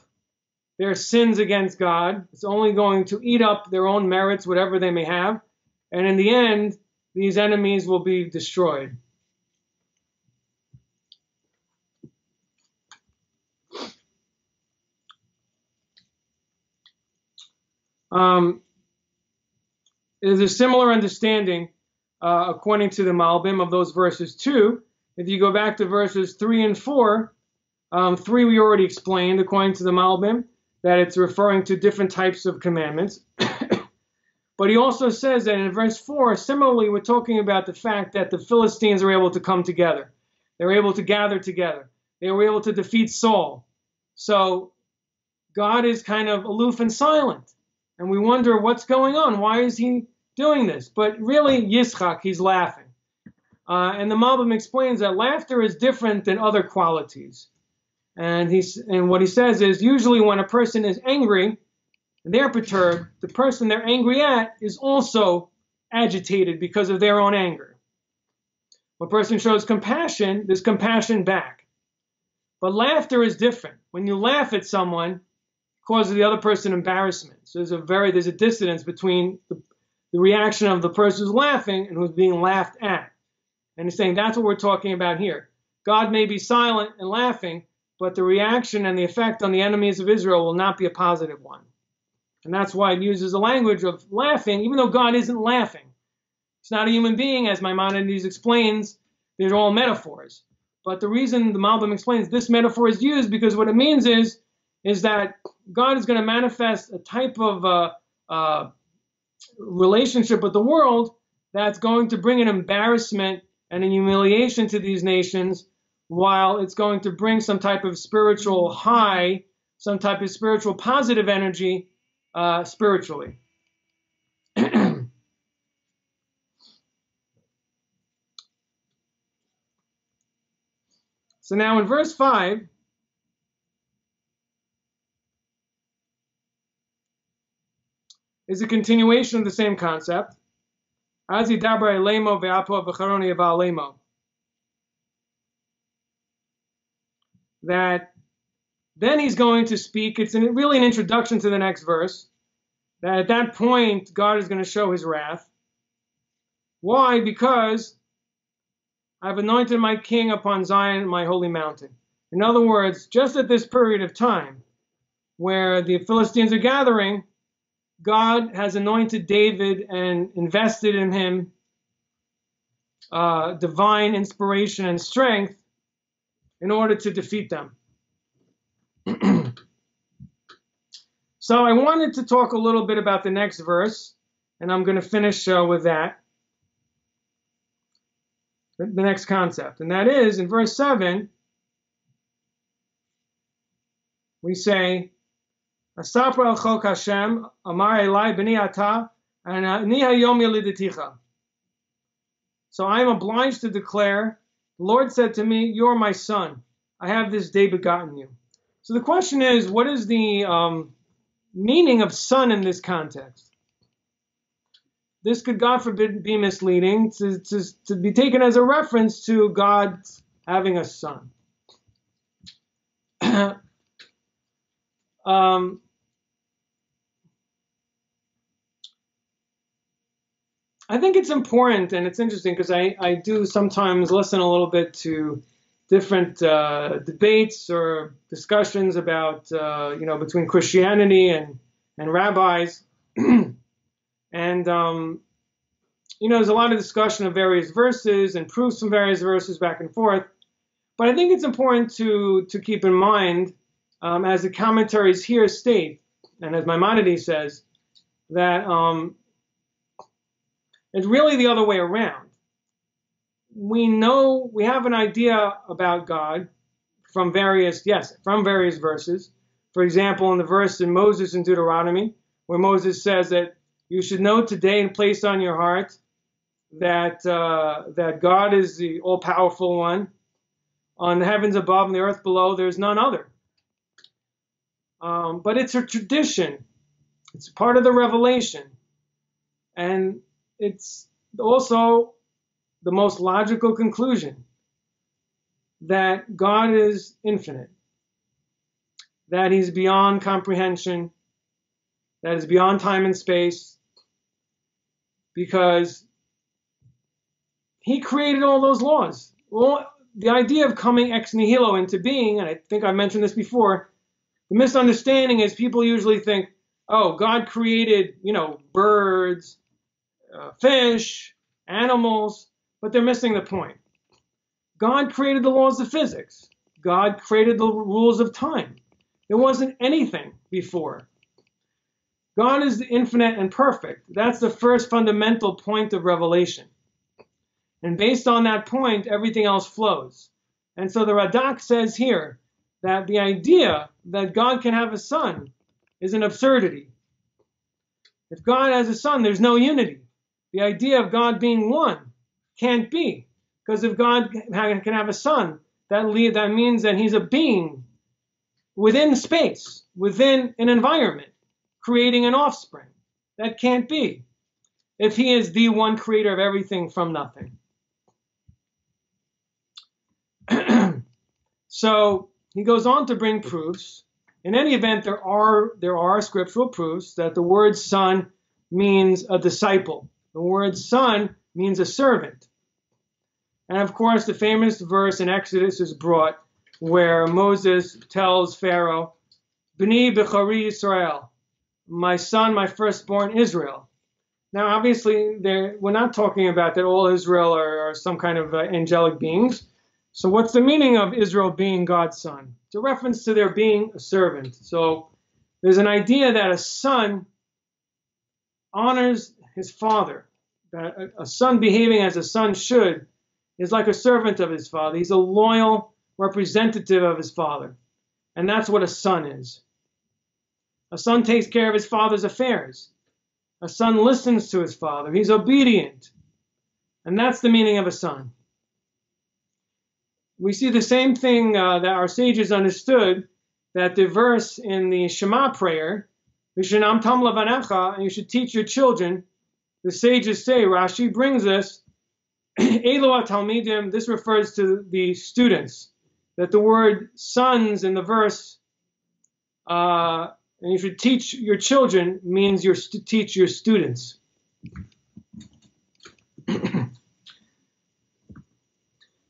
their sins against God. It's only going to eat up their own merits, whatever they may have. And in the end, these enemies will be destroyed. There's a similar understanding, according to the Malbim, of those verses too. If you go back to verses 3 and 4, 3 we already explained, according to the Malbim, that it's referring to different types of commandments. But he also says that in verse 4, similarly, we're talking about the fact that the Philistines are able to come together. They were able to gather together. They were able to defeat Saul. So God is kind of aloof and silent. And we wonder what's going on. Why is he doing this? But really, Yitzchak, he's laughing. And the Malbim explains that laughter is different than other qualities. And what he says is, usually when a person is angry, and they're perturbed, the person they're angry at is also agitated because of their own anger. When a person shows compassion, there's compassion back. But laughter is different. When you laugh at someone, it causes the other person embarrassment. So there's a dissonance between the reaction of the person who's laughing and who's being laughed at. And he's saying that's what we're talking about here. God may be silent and laughing, but the reaction and the effect on the enemies of Israel will not be a positive one. And that's why it uses the language of laughing, even though God isn't laughing. He's not a human being, as Maimonides explains. They're all metaphors. But the reason the Malbim explains this metaphor is used because what it means is that God is going to manifest a type of relationship with the world that's going to bring an embarrassment and a humiliation to these nations, while it's going to bring some type of spiritual high, some type of spiritual positive energy spiritually. So now in verse 5, is a continuation of the same concept. That then he's going to speak. It's really an introduction to the next verse. That at that point, God is going to show his wrath. Why? Because I've anointed my king upon Zion, my holy mountain. In other words, just at this period of time where the Philistines are gathering, God has anointed David and invested in him divine inspiration and strength in order to defeat them. So I wanted to talk a little bit about the next verse, and I'm going to finish with that. The next concept, and that is in verse 7, we say, Asapra al chok Hashem, Amar Elai b'ni ata, ani hayom yelideticha. So I am obliged to declare, the Lord said to me, you are my son. I have this day begotten you. So the question is, what is the meaning of son in this context? This could, God forbid, be misleading, to be taken as a reference to God having a son. I think it's important, and it's interesting because I do sometimes listen a little bit to different debates or discussions about, between Christianity and rabbis. And, there's a lot of discussion of various verses and proofs from various verses back and forth. But I think it's important to keep in mind, as the commentaries here state, and as Maimonides says, that it's really the other way around. We have an idea about God from various verses. For example, in the verse in Moses in Deuteronomy, where Moses says that you should know today and place on your heart that God is the all-powerful one. On the heavens above and the earth below, there's none other. But it's a tradition. It's part of the revelation. And it's also the most logical conclusion that God is infinite, that he's beyond comprehension, that is beyond time and space, because he created all those laws. Well, the idea of coming ex nihilo into being, and I think I mentioned this before, the misunderstanding is people usually think, oh, God created, birds, fish, animals, but they're missing the point. God created the laws of physics. God created the rules of time. There wasn't anything before. God is the infinite and perfect. That's the first fundamental point of revelation. And based on that point, everything else flows. And so the Radak says here that the idea that God can have a son is an absurdity. If God has a son, there's no unity. The idea of God being one can't be. Because if God can have a son, that means that he's a being within space, within an environment, creating an offspring. That can't be. If he is the one creator of everything from nothing. So he goes on to bring proofs. In any event, there are scriptural proofs that the word son means a disciple. The word son means a servant. And of course, the famous verse in Exodus is brought where Moses tells Pharaoh, B'ni Bechori Yisrael, my son, my firstborn Israel. Now, obviously, we're not talking about that all Israel are some kind of angelic beings. So what's the meaning of Israel being God's son? It's a reference to their being a servant. So there's an idea that a son honors his father, that a son behaving as a son should is like a servant of his father. He's a loyal representative of his father. And that's what a son is. A son takes care of his father's affairs. A son listens to his father. He's obedient. And that's the meaning of a son. We see the same thing that our sages understood, that the verse in the Shema prayer, Vishanam tam lavanecha, and you should teach your children. The sages say, Rashi brings us, Elo talmidim, this refers to the students, that the word sons in the verse, and you should teach your children, means teach your students.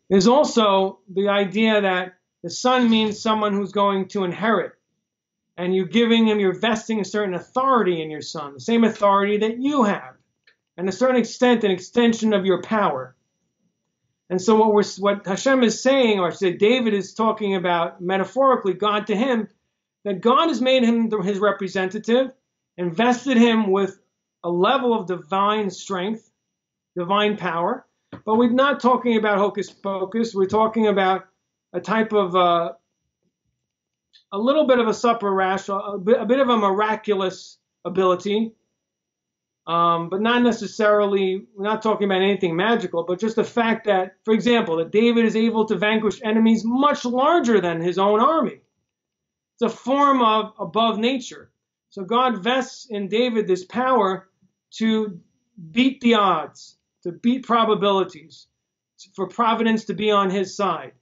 There's also the idea that the son means someone who's going to inherit. And you're giving him, you're vesting a certain authority in your son, the same authority that you have. And to a certain extent, an extension of your power. And so what Hashem is saying, or I should say David is talking about metaphorically, God to him, that God has made him his representative, invested him with a level of divine strength, divine power. But we're not talking about hocus pocus. We're talking about a type of a little bit of a supernatural, a bit of a miraculous ability, but not necessarily, we're not talking about anything magical, but just the fact that, for example, that David is able to vanquish enemies much larger than his own army. It's a form of above nature. So God vests in David this power to beat the odds, to beat probabilities, for providence to be on his side.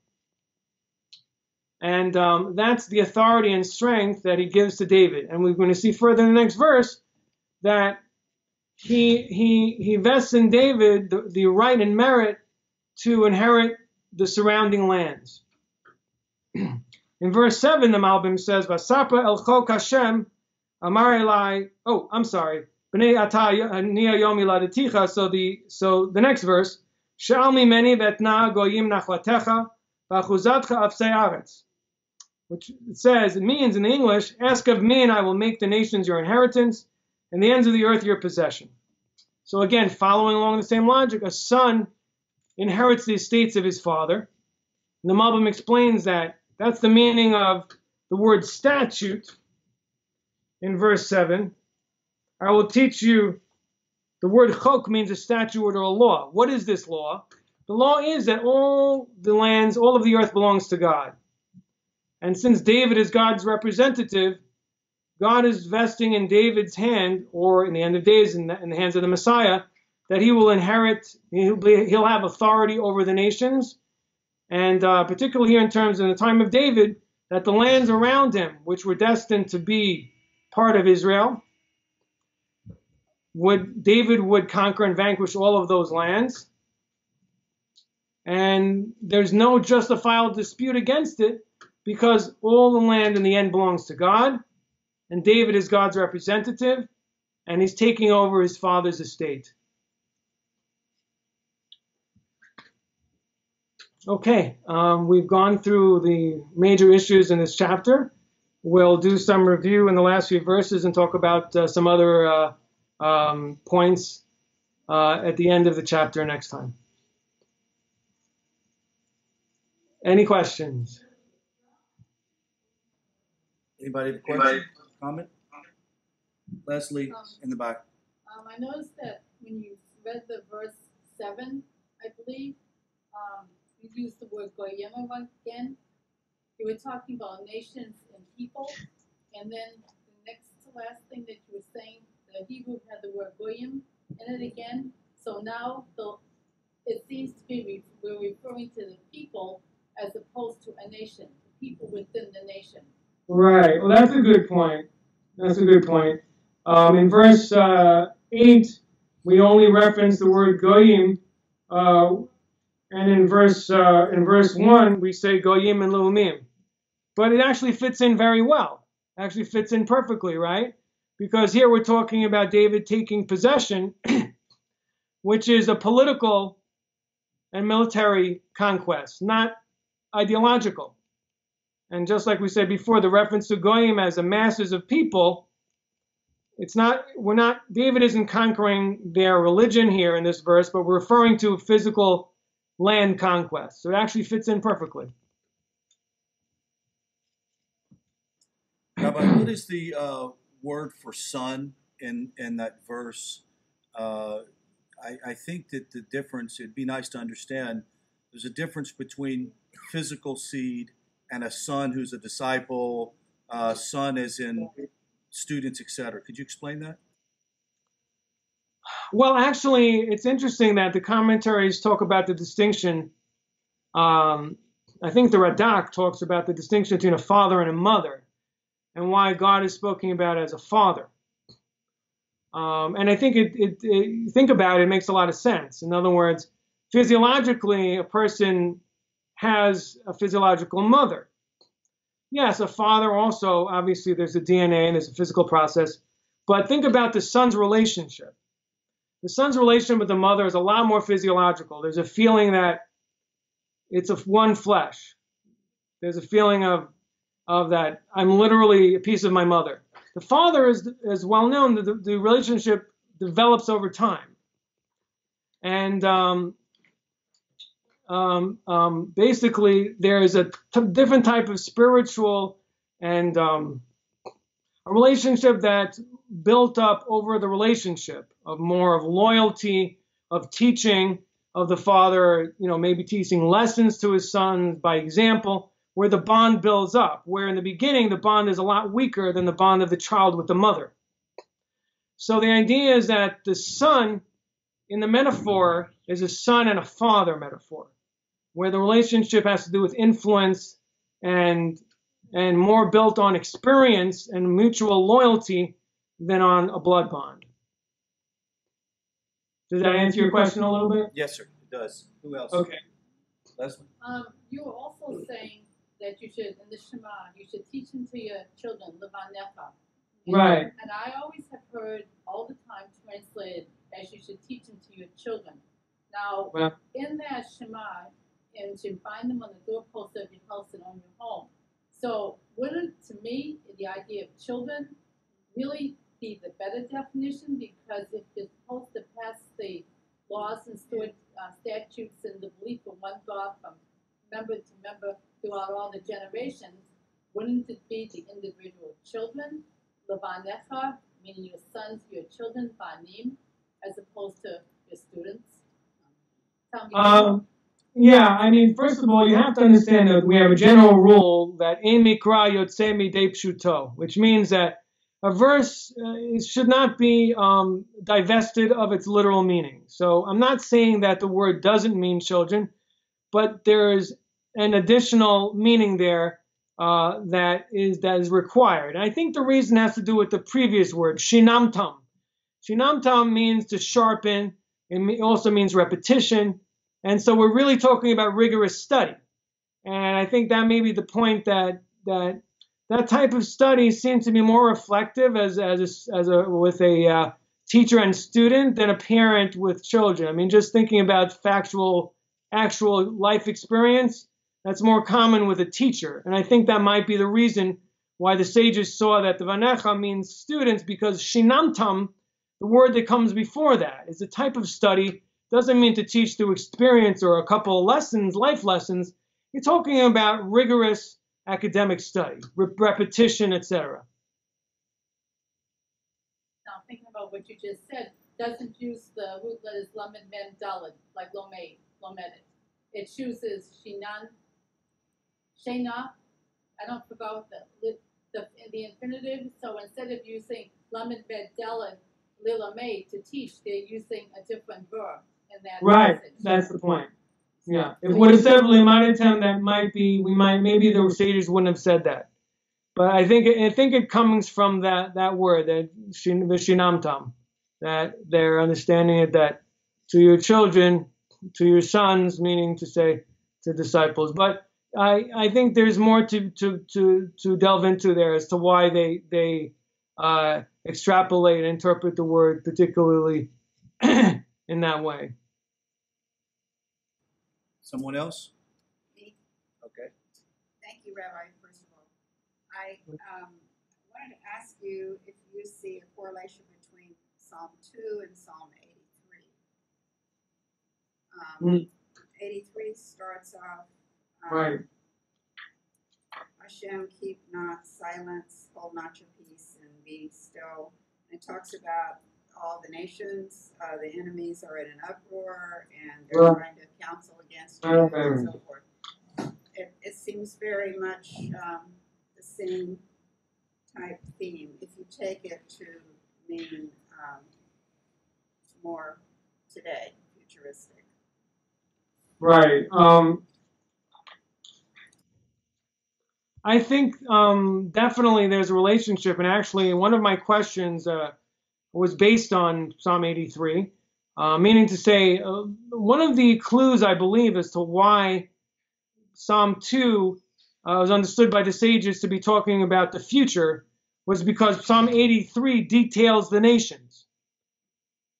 And that's the authority and strength that he gives to David. And we're going to see further in the next verse that he vests in David the right and merit to inherit the surrounding lands. In verse 7, the Malbim says, Vasapra el chok Hashem amar elai, B'nei ata niya yom yiladeticha. So the next verse, Sha'al mimeni vetna goyim nachlatecha v'achuzatcha afsei aretz. Which it means in the English, ask of me and I will make the nations your inheritance and the ends of the earth your possession. So again, following along the same logic, a son inherits the estates of his father. And the Malbim explains that that's the meaning of the word statute in verse 7. I will teach you, the word chok means a statute or a law. What is this law? The law is that all the lands, all of the earth belongs to God. And since David is God's representative, God is vesting in David's hand, or in the end of days in the hands of the Messiah, that he will inherit, he'll have authority over the nations. And particularly here in terms of the time of David, that the lands around him, which were destined to be part of Israel, David would conquer and vanquish all of those lands. And there's no justifiable dispute against it, because all the land in the end belongs to God, and David is God's representative, and he's taking over his father's estate. Okay, we've gone through the major issues in this chapter. We'll do some review in the last few verses and talk about some other points at the end of the chapter next time. Any questions? Anybody have a question? Comment? Leslie in the back. I noticed that when you read the verse 7, I believe, you used the word goyim again. You were talking about nations and people, and then the next to last thing that you were saying, the Hebrew had the word goyim in it again. So now it seems to be we're referring to the people as opposed to a nation, the people within the nation. Right. Well, that's a good point. That's a good point. In verse 8, we only reference the word goyim, and in verse 1 we say goyim and leumim. But it actually fits in very well. Actually fits in perfectly, right? Because here we're talking about David taking possession, which is a political and military conquest, not ideological. And just like we said before, the reference to goyim as the masses of people, David isn't conquering their religion here in this verse, but we're referring to physical land conquest. So it actually fits in perfectly. Rabbi, what is the word for son in that verse, I think that the difference, it'd be nice to understand, there's a difference between physical seed and a son who's a disciple, son as in students, etc. Could you explain that? Well, actually, it's interesting that the commentaries talk about the distinction. I think the Radak talks about the distinction between a father and a mother, and why God is spoken about as a father. And I think think about it, it makes a lot of sense. In other words, physiologically, a person has a physiological mother. Yes, a father also, obviously, there's a DNA and there's a physical process. But think about the son's relationship. The son's relationship with the mother is a lot more physiological. There's a feeling that it's of one flesh. There's a feeling of that I'm literally a piece of my mother. The father is well known. The relationship develops over time, and basically there is a different type of spiritual and a relationship that's built up over the relationship of more of loyalty, of teaching, of the father, maybe teaching lessons to his son by example, where the bond builds up, where in the beginning the bond is a lot weaker than the bond of the child with the mother. So the idea is that the son in the metaphor is a son and a father metaphor, where the relationship has to do with influence and more built on experience and mutual loyalty than on a blood bond. Does that answer your question a little bit? Yes, sir, it does. Who else? Okay. Leslie? You were also saying that you should, in the Shema, you should teach them to your children, Levanecha. Right. And I always have heard all the time translated as you should teach them to your children. Now, in that Shema, and you should bind them on the doorpost of your house and on your home. So wouldn't, to me, the idea of children really be the better definition? Because if you're supposed to pass the laws and statutes and the belief of one God from member to member throughout all the generations, wouldn't it be the individual children, Levanecha, meaning your sons, your children, Banim, as opposed to your students? Tell me more. Yeah, I mean, first of all, you have to understand that we have a general rule that ein mikra yotzei midei pshuto, which means that a verse should not be divested of its literal meaning. So I'm not saying that the word doesn't mean children, but there is an additional meaning there that is required. And I think the reason has to do with the previous word, shinamtam. Shinamtam means to sharpen. It also means repetition. And so we're really talking about rigorous study. And I think that may be the point that type of study seems to be more reflective with a teacher and student than a parent with children. I mean, just thinking about actual life experience, that's more common with a teacher. And I think that might be the reason why the sages saw that the Vanecha means students, because shinamtam, the word that comes before that, is a type of study. Doesn't mean to teach through experience or a couple of lessons, life lessons. You're talking about rigorous academic study, repetition, etc. Now, thinking about what you just said, doesn't use the root letters lamed, mem, daled, like lomedet. It chooses shinan, shena. I don't forget the infinitive. So instead of using lamed, mem, daled, lilamed to teach, they're using a different verb in that passage. That's the point. Yeah, if it would have said limanetem, that might be maybe the sages wouldn't have said that. But I think it comes from that word, that shinamtam, that they're understanding it, that to your children, to your sons, meaning to say to disciples. But I think there's more to delve into there as to why they extrapolate and interpret the word particularly in that way. Someone else? Me? Okay. Thank you, Rabbi, first of all. I wanted to ask you if you see a correlation between Psalm 2 and Psalm 83. 83 starts off, Right. Hashem, keep not silence, hold not your peace, and be still. And it talks about all the nations, the enemies are in an uproar, and they're trying to counsel against you, and so forth. It seems very much the same type theme, if you take it to mean more today, futuristic. Right. I think definitely there's a relationship, and actually one of my questions was based on Psalm 83, meaning to say one of the clues, I believe, as to why Psalm 2 was understood by the sages to be talking about the future was because Psalm 83 details the nations.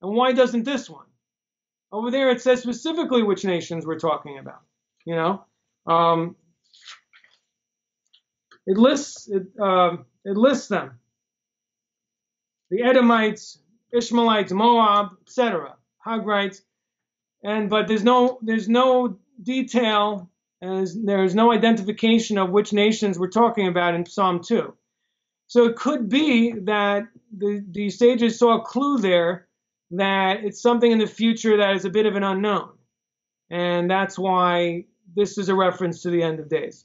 And why doesn't this one? Over there it says specifically which nations we're talking about. You know, it lists them: the Edomites, Ishmaelites, Moab, etc., Hagrites, but there's no detail, and there's no identification of which nations we're talking about in Psalm 2. So it could be that the sages saw a clue there that it's something in the future that is a bit of an unknown, and that's why this is a reference to the end of days.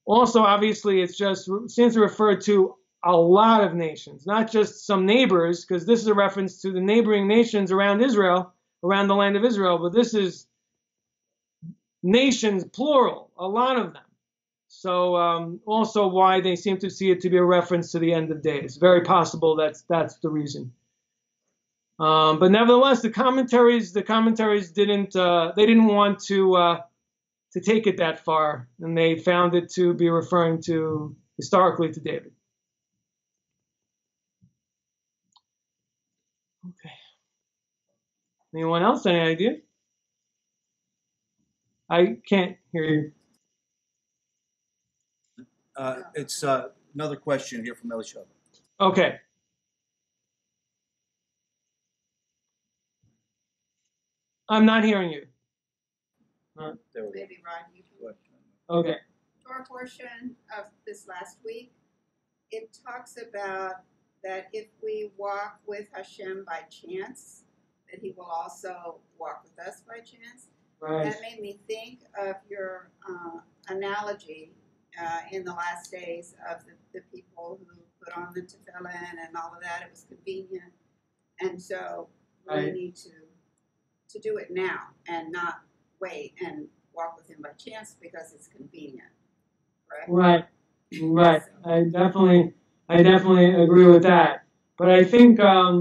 Also, obviously, it seems to refer to a lot of nations, not just some neighbors, because this is a reference to the neighboring nations around Israel, around the land of Israel, but this is nations, plural, a lot of them. So also why they seem to see it to be a reference to the end of days. Very possible that's the reason. But nevertheless, the commentaries didn't want to take it that far, and they found it to be referring to historically to David. Okay. Anyone else? Any idea? I can't hear you. It's another question here from Elisha. Okay. I'm not hearing you. There we go. Maybe Rod, you can. Okay. Torah portion of this last week, it talks about that if we walk with Hashem by chance, that He will also walk with us by chance. Right. That made me think of your analogy in the last days of the people who put on the tefillin and all of that. It was convenient, and so we need to do it now and not wait and walk with Him by chance because it's convenient. Correct? Right. I definitely agree with that. But I think I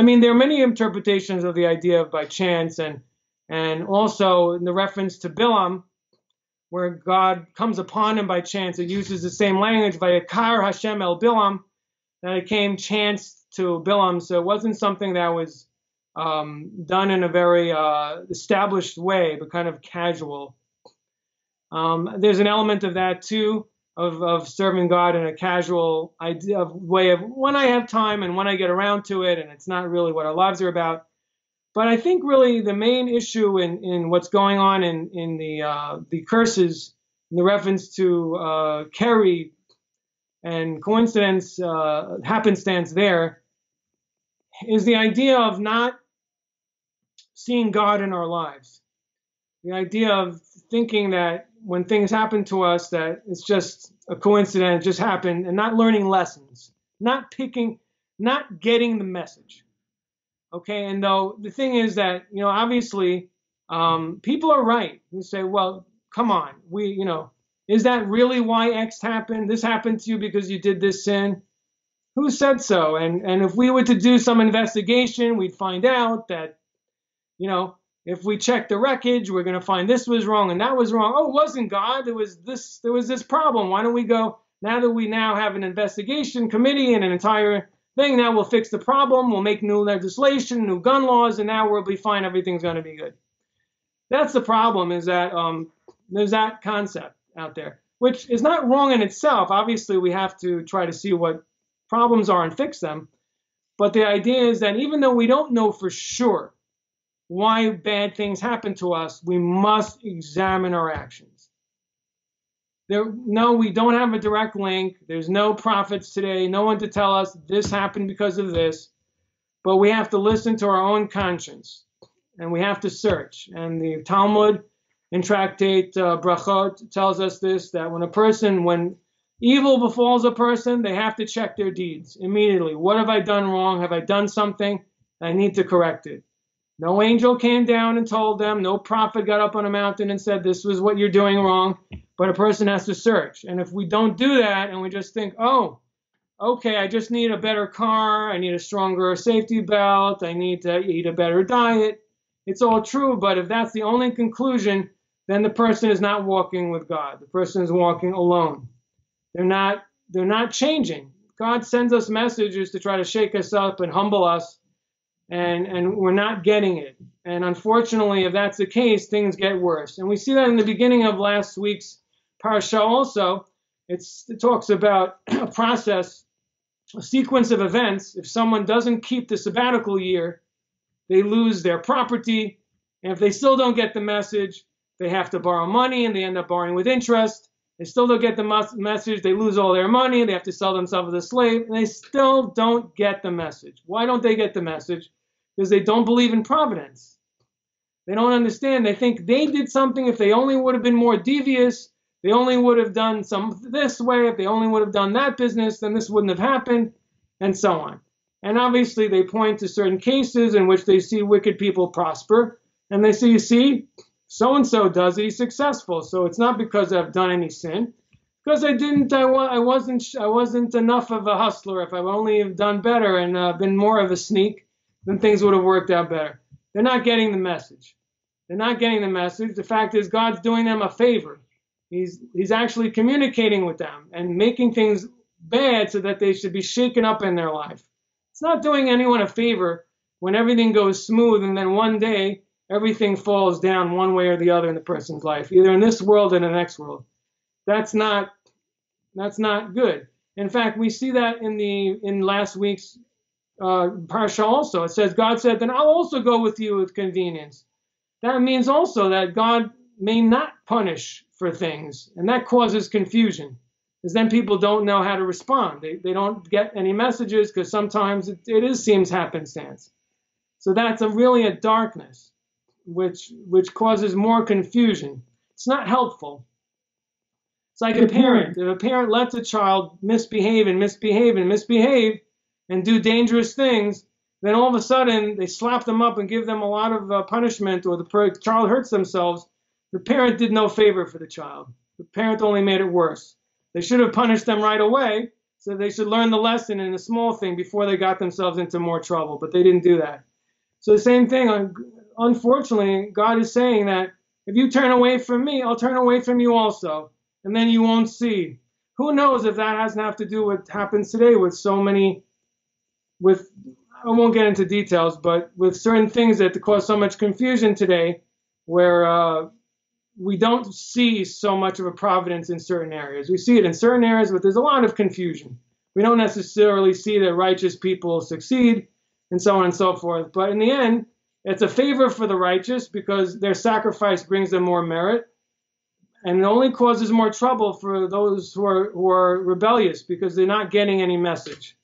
mean, there are many interpretations of the idea of by chance, and also in the reference to Bilam, where God comes upon him by chance. It uses the same language, Vayakar Hashem el Bilam, that it came chance to Bilam. So it wasn't something that was done in a very established way, but kind of casual. There's an element of that too, of serving God in a casual way of when I have time and when I get around to it, and it's not really what our lives are about. But I think really the main issue in what's going on in the curses, in the reference to Kerry and coincidence, happenstance there, is the idea of not seeing God in our lives. The idea of thinking that when things happen to us, that it's just a coincidence, it just happened, and not learning lessons, not getting the message. Okay, and though the thing is that, obviously, people are right. You say, well, come on, is that really why X happened? This happened to you because you did this sin? Who said so? And if we were to do some investigation, we'd find out that, if we check the wreckage, we're going to find this was wrong and that was wrong. Oh, it wasn't God. There was this problem. Why don't we go, now that we now have an investigation committee and an entire thing, now we'll fix the problem. We'll make new legislation, new gun laws, and now we'll be fine. Everything's going to be good. That's the problem, is that there's that concept out there, which is not wrong in itself. Obviously, we have to try to see what problems are and fix them. But the idea is that even though we don't know for sure why bad things happen to us, we must examine our actions. No, we don't have a direct link. There's no prophets today, no one to tell us this happened because of this. But we have to listen to our own conscience, and we have to search. And the Talmud in Tractate Brachot tells us this, that when evil befalls a person, they have to check their deeds immediately. What have I done wrong? Have I done something? I need to correct it. No angel came down and told them. No prophet got up on a mountain and said, this was what you're doing wrong. But a person has to search. And if we don't do that and we just think, oh, okay, I just need a better car, I need a stronger safety belt, I need to eat a better diet, it's all true. But if that's the only conclusion, then the person is not walking with God. The person is walking alone. They're not changing. God sends us messages to try to shake us up and humble us, and we're not getting it. And unfortunately, if that's the case, things get worse. And we see that in the beginning of last week's parasha also. It talks about a process, a sequence of events. If someone doesn't keep the sabbatical year, they lose their property. And if they still don't get the message, they have to borrow money, and they end up borrowing with interest. They still don't get the message. They lose all their money. They have to sell themselves as a slave. And they still don't get the message. Why don't they get the message? Because they don't believe in providence. They don't understand. They think they did something. If they only would have been more devious, they only would have done some this way. If they only would have done that business, then this wouldn't have happened, and so on. And obviously, they point to certain cases in which they see wicked people prosper. And they say, you see, so-and-so does it, he's successful. So it's not because I've done any sin. Because I wasn't enough of a hustler. If I only have done better and been more of a sneak, then things would have worked out better. They're not getting the message. They're not getting the message. The fact is, God's doing them a favor. He's actually communicating with them and making things bad so that they should be shaken up in their life. It's not doing anyone a favor when everything goes smooth and then one day everything falls down one way or the other in the person's life, either in this world or the next world. That's not good. In fact, we see that in last week's parasha also. It says, God said, then I'll also go with you with convenience. That means also that God may not punish for things, and that causes confusion, because then people don't know how to respond. They don't get any messages, because sometimes it seems happenstance. So that's really a darkness, which causes more confusion. It's not helpful. It's like a parent. If a parent lets a child misbehave and do dangerous things, then all of a sudden they slap them up and give them a lot of punishment, or the child hurts themselves. The parent did no favor for the child. The parent only made it worse. They should have punished them right away, so they should learn the lesson in a small thing before they got themselves into more trouble, but they didn't do that. So the same thing, unfortunately, God is saying that if you turn away from me, I'll turn away from you also, and then you won't see. Who knows if that has to do with what happens today with so many, I won't get into details, but with certain things that cause so much confusion today, where we don't see so much of a providence in certain areas. We see it in certain areas, but there's a lot of confusion. We don't necessarily see that righteous people succeed, and so on and so forth. But in the end, it's a favor for the righteous because their sacrifice brings them more merit, and it only causes more trouble for those who are rebellious because they're not getting any message.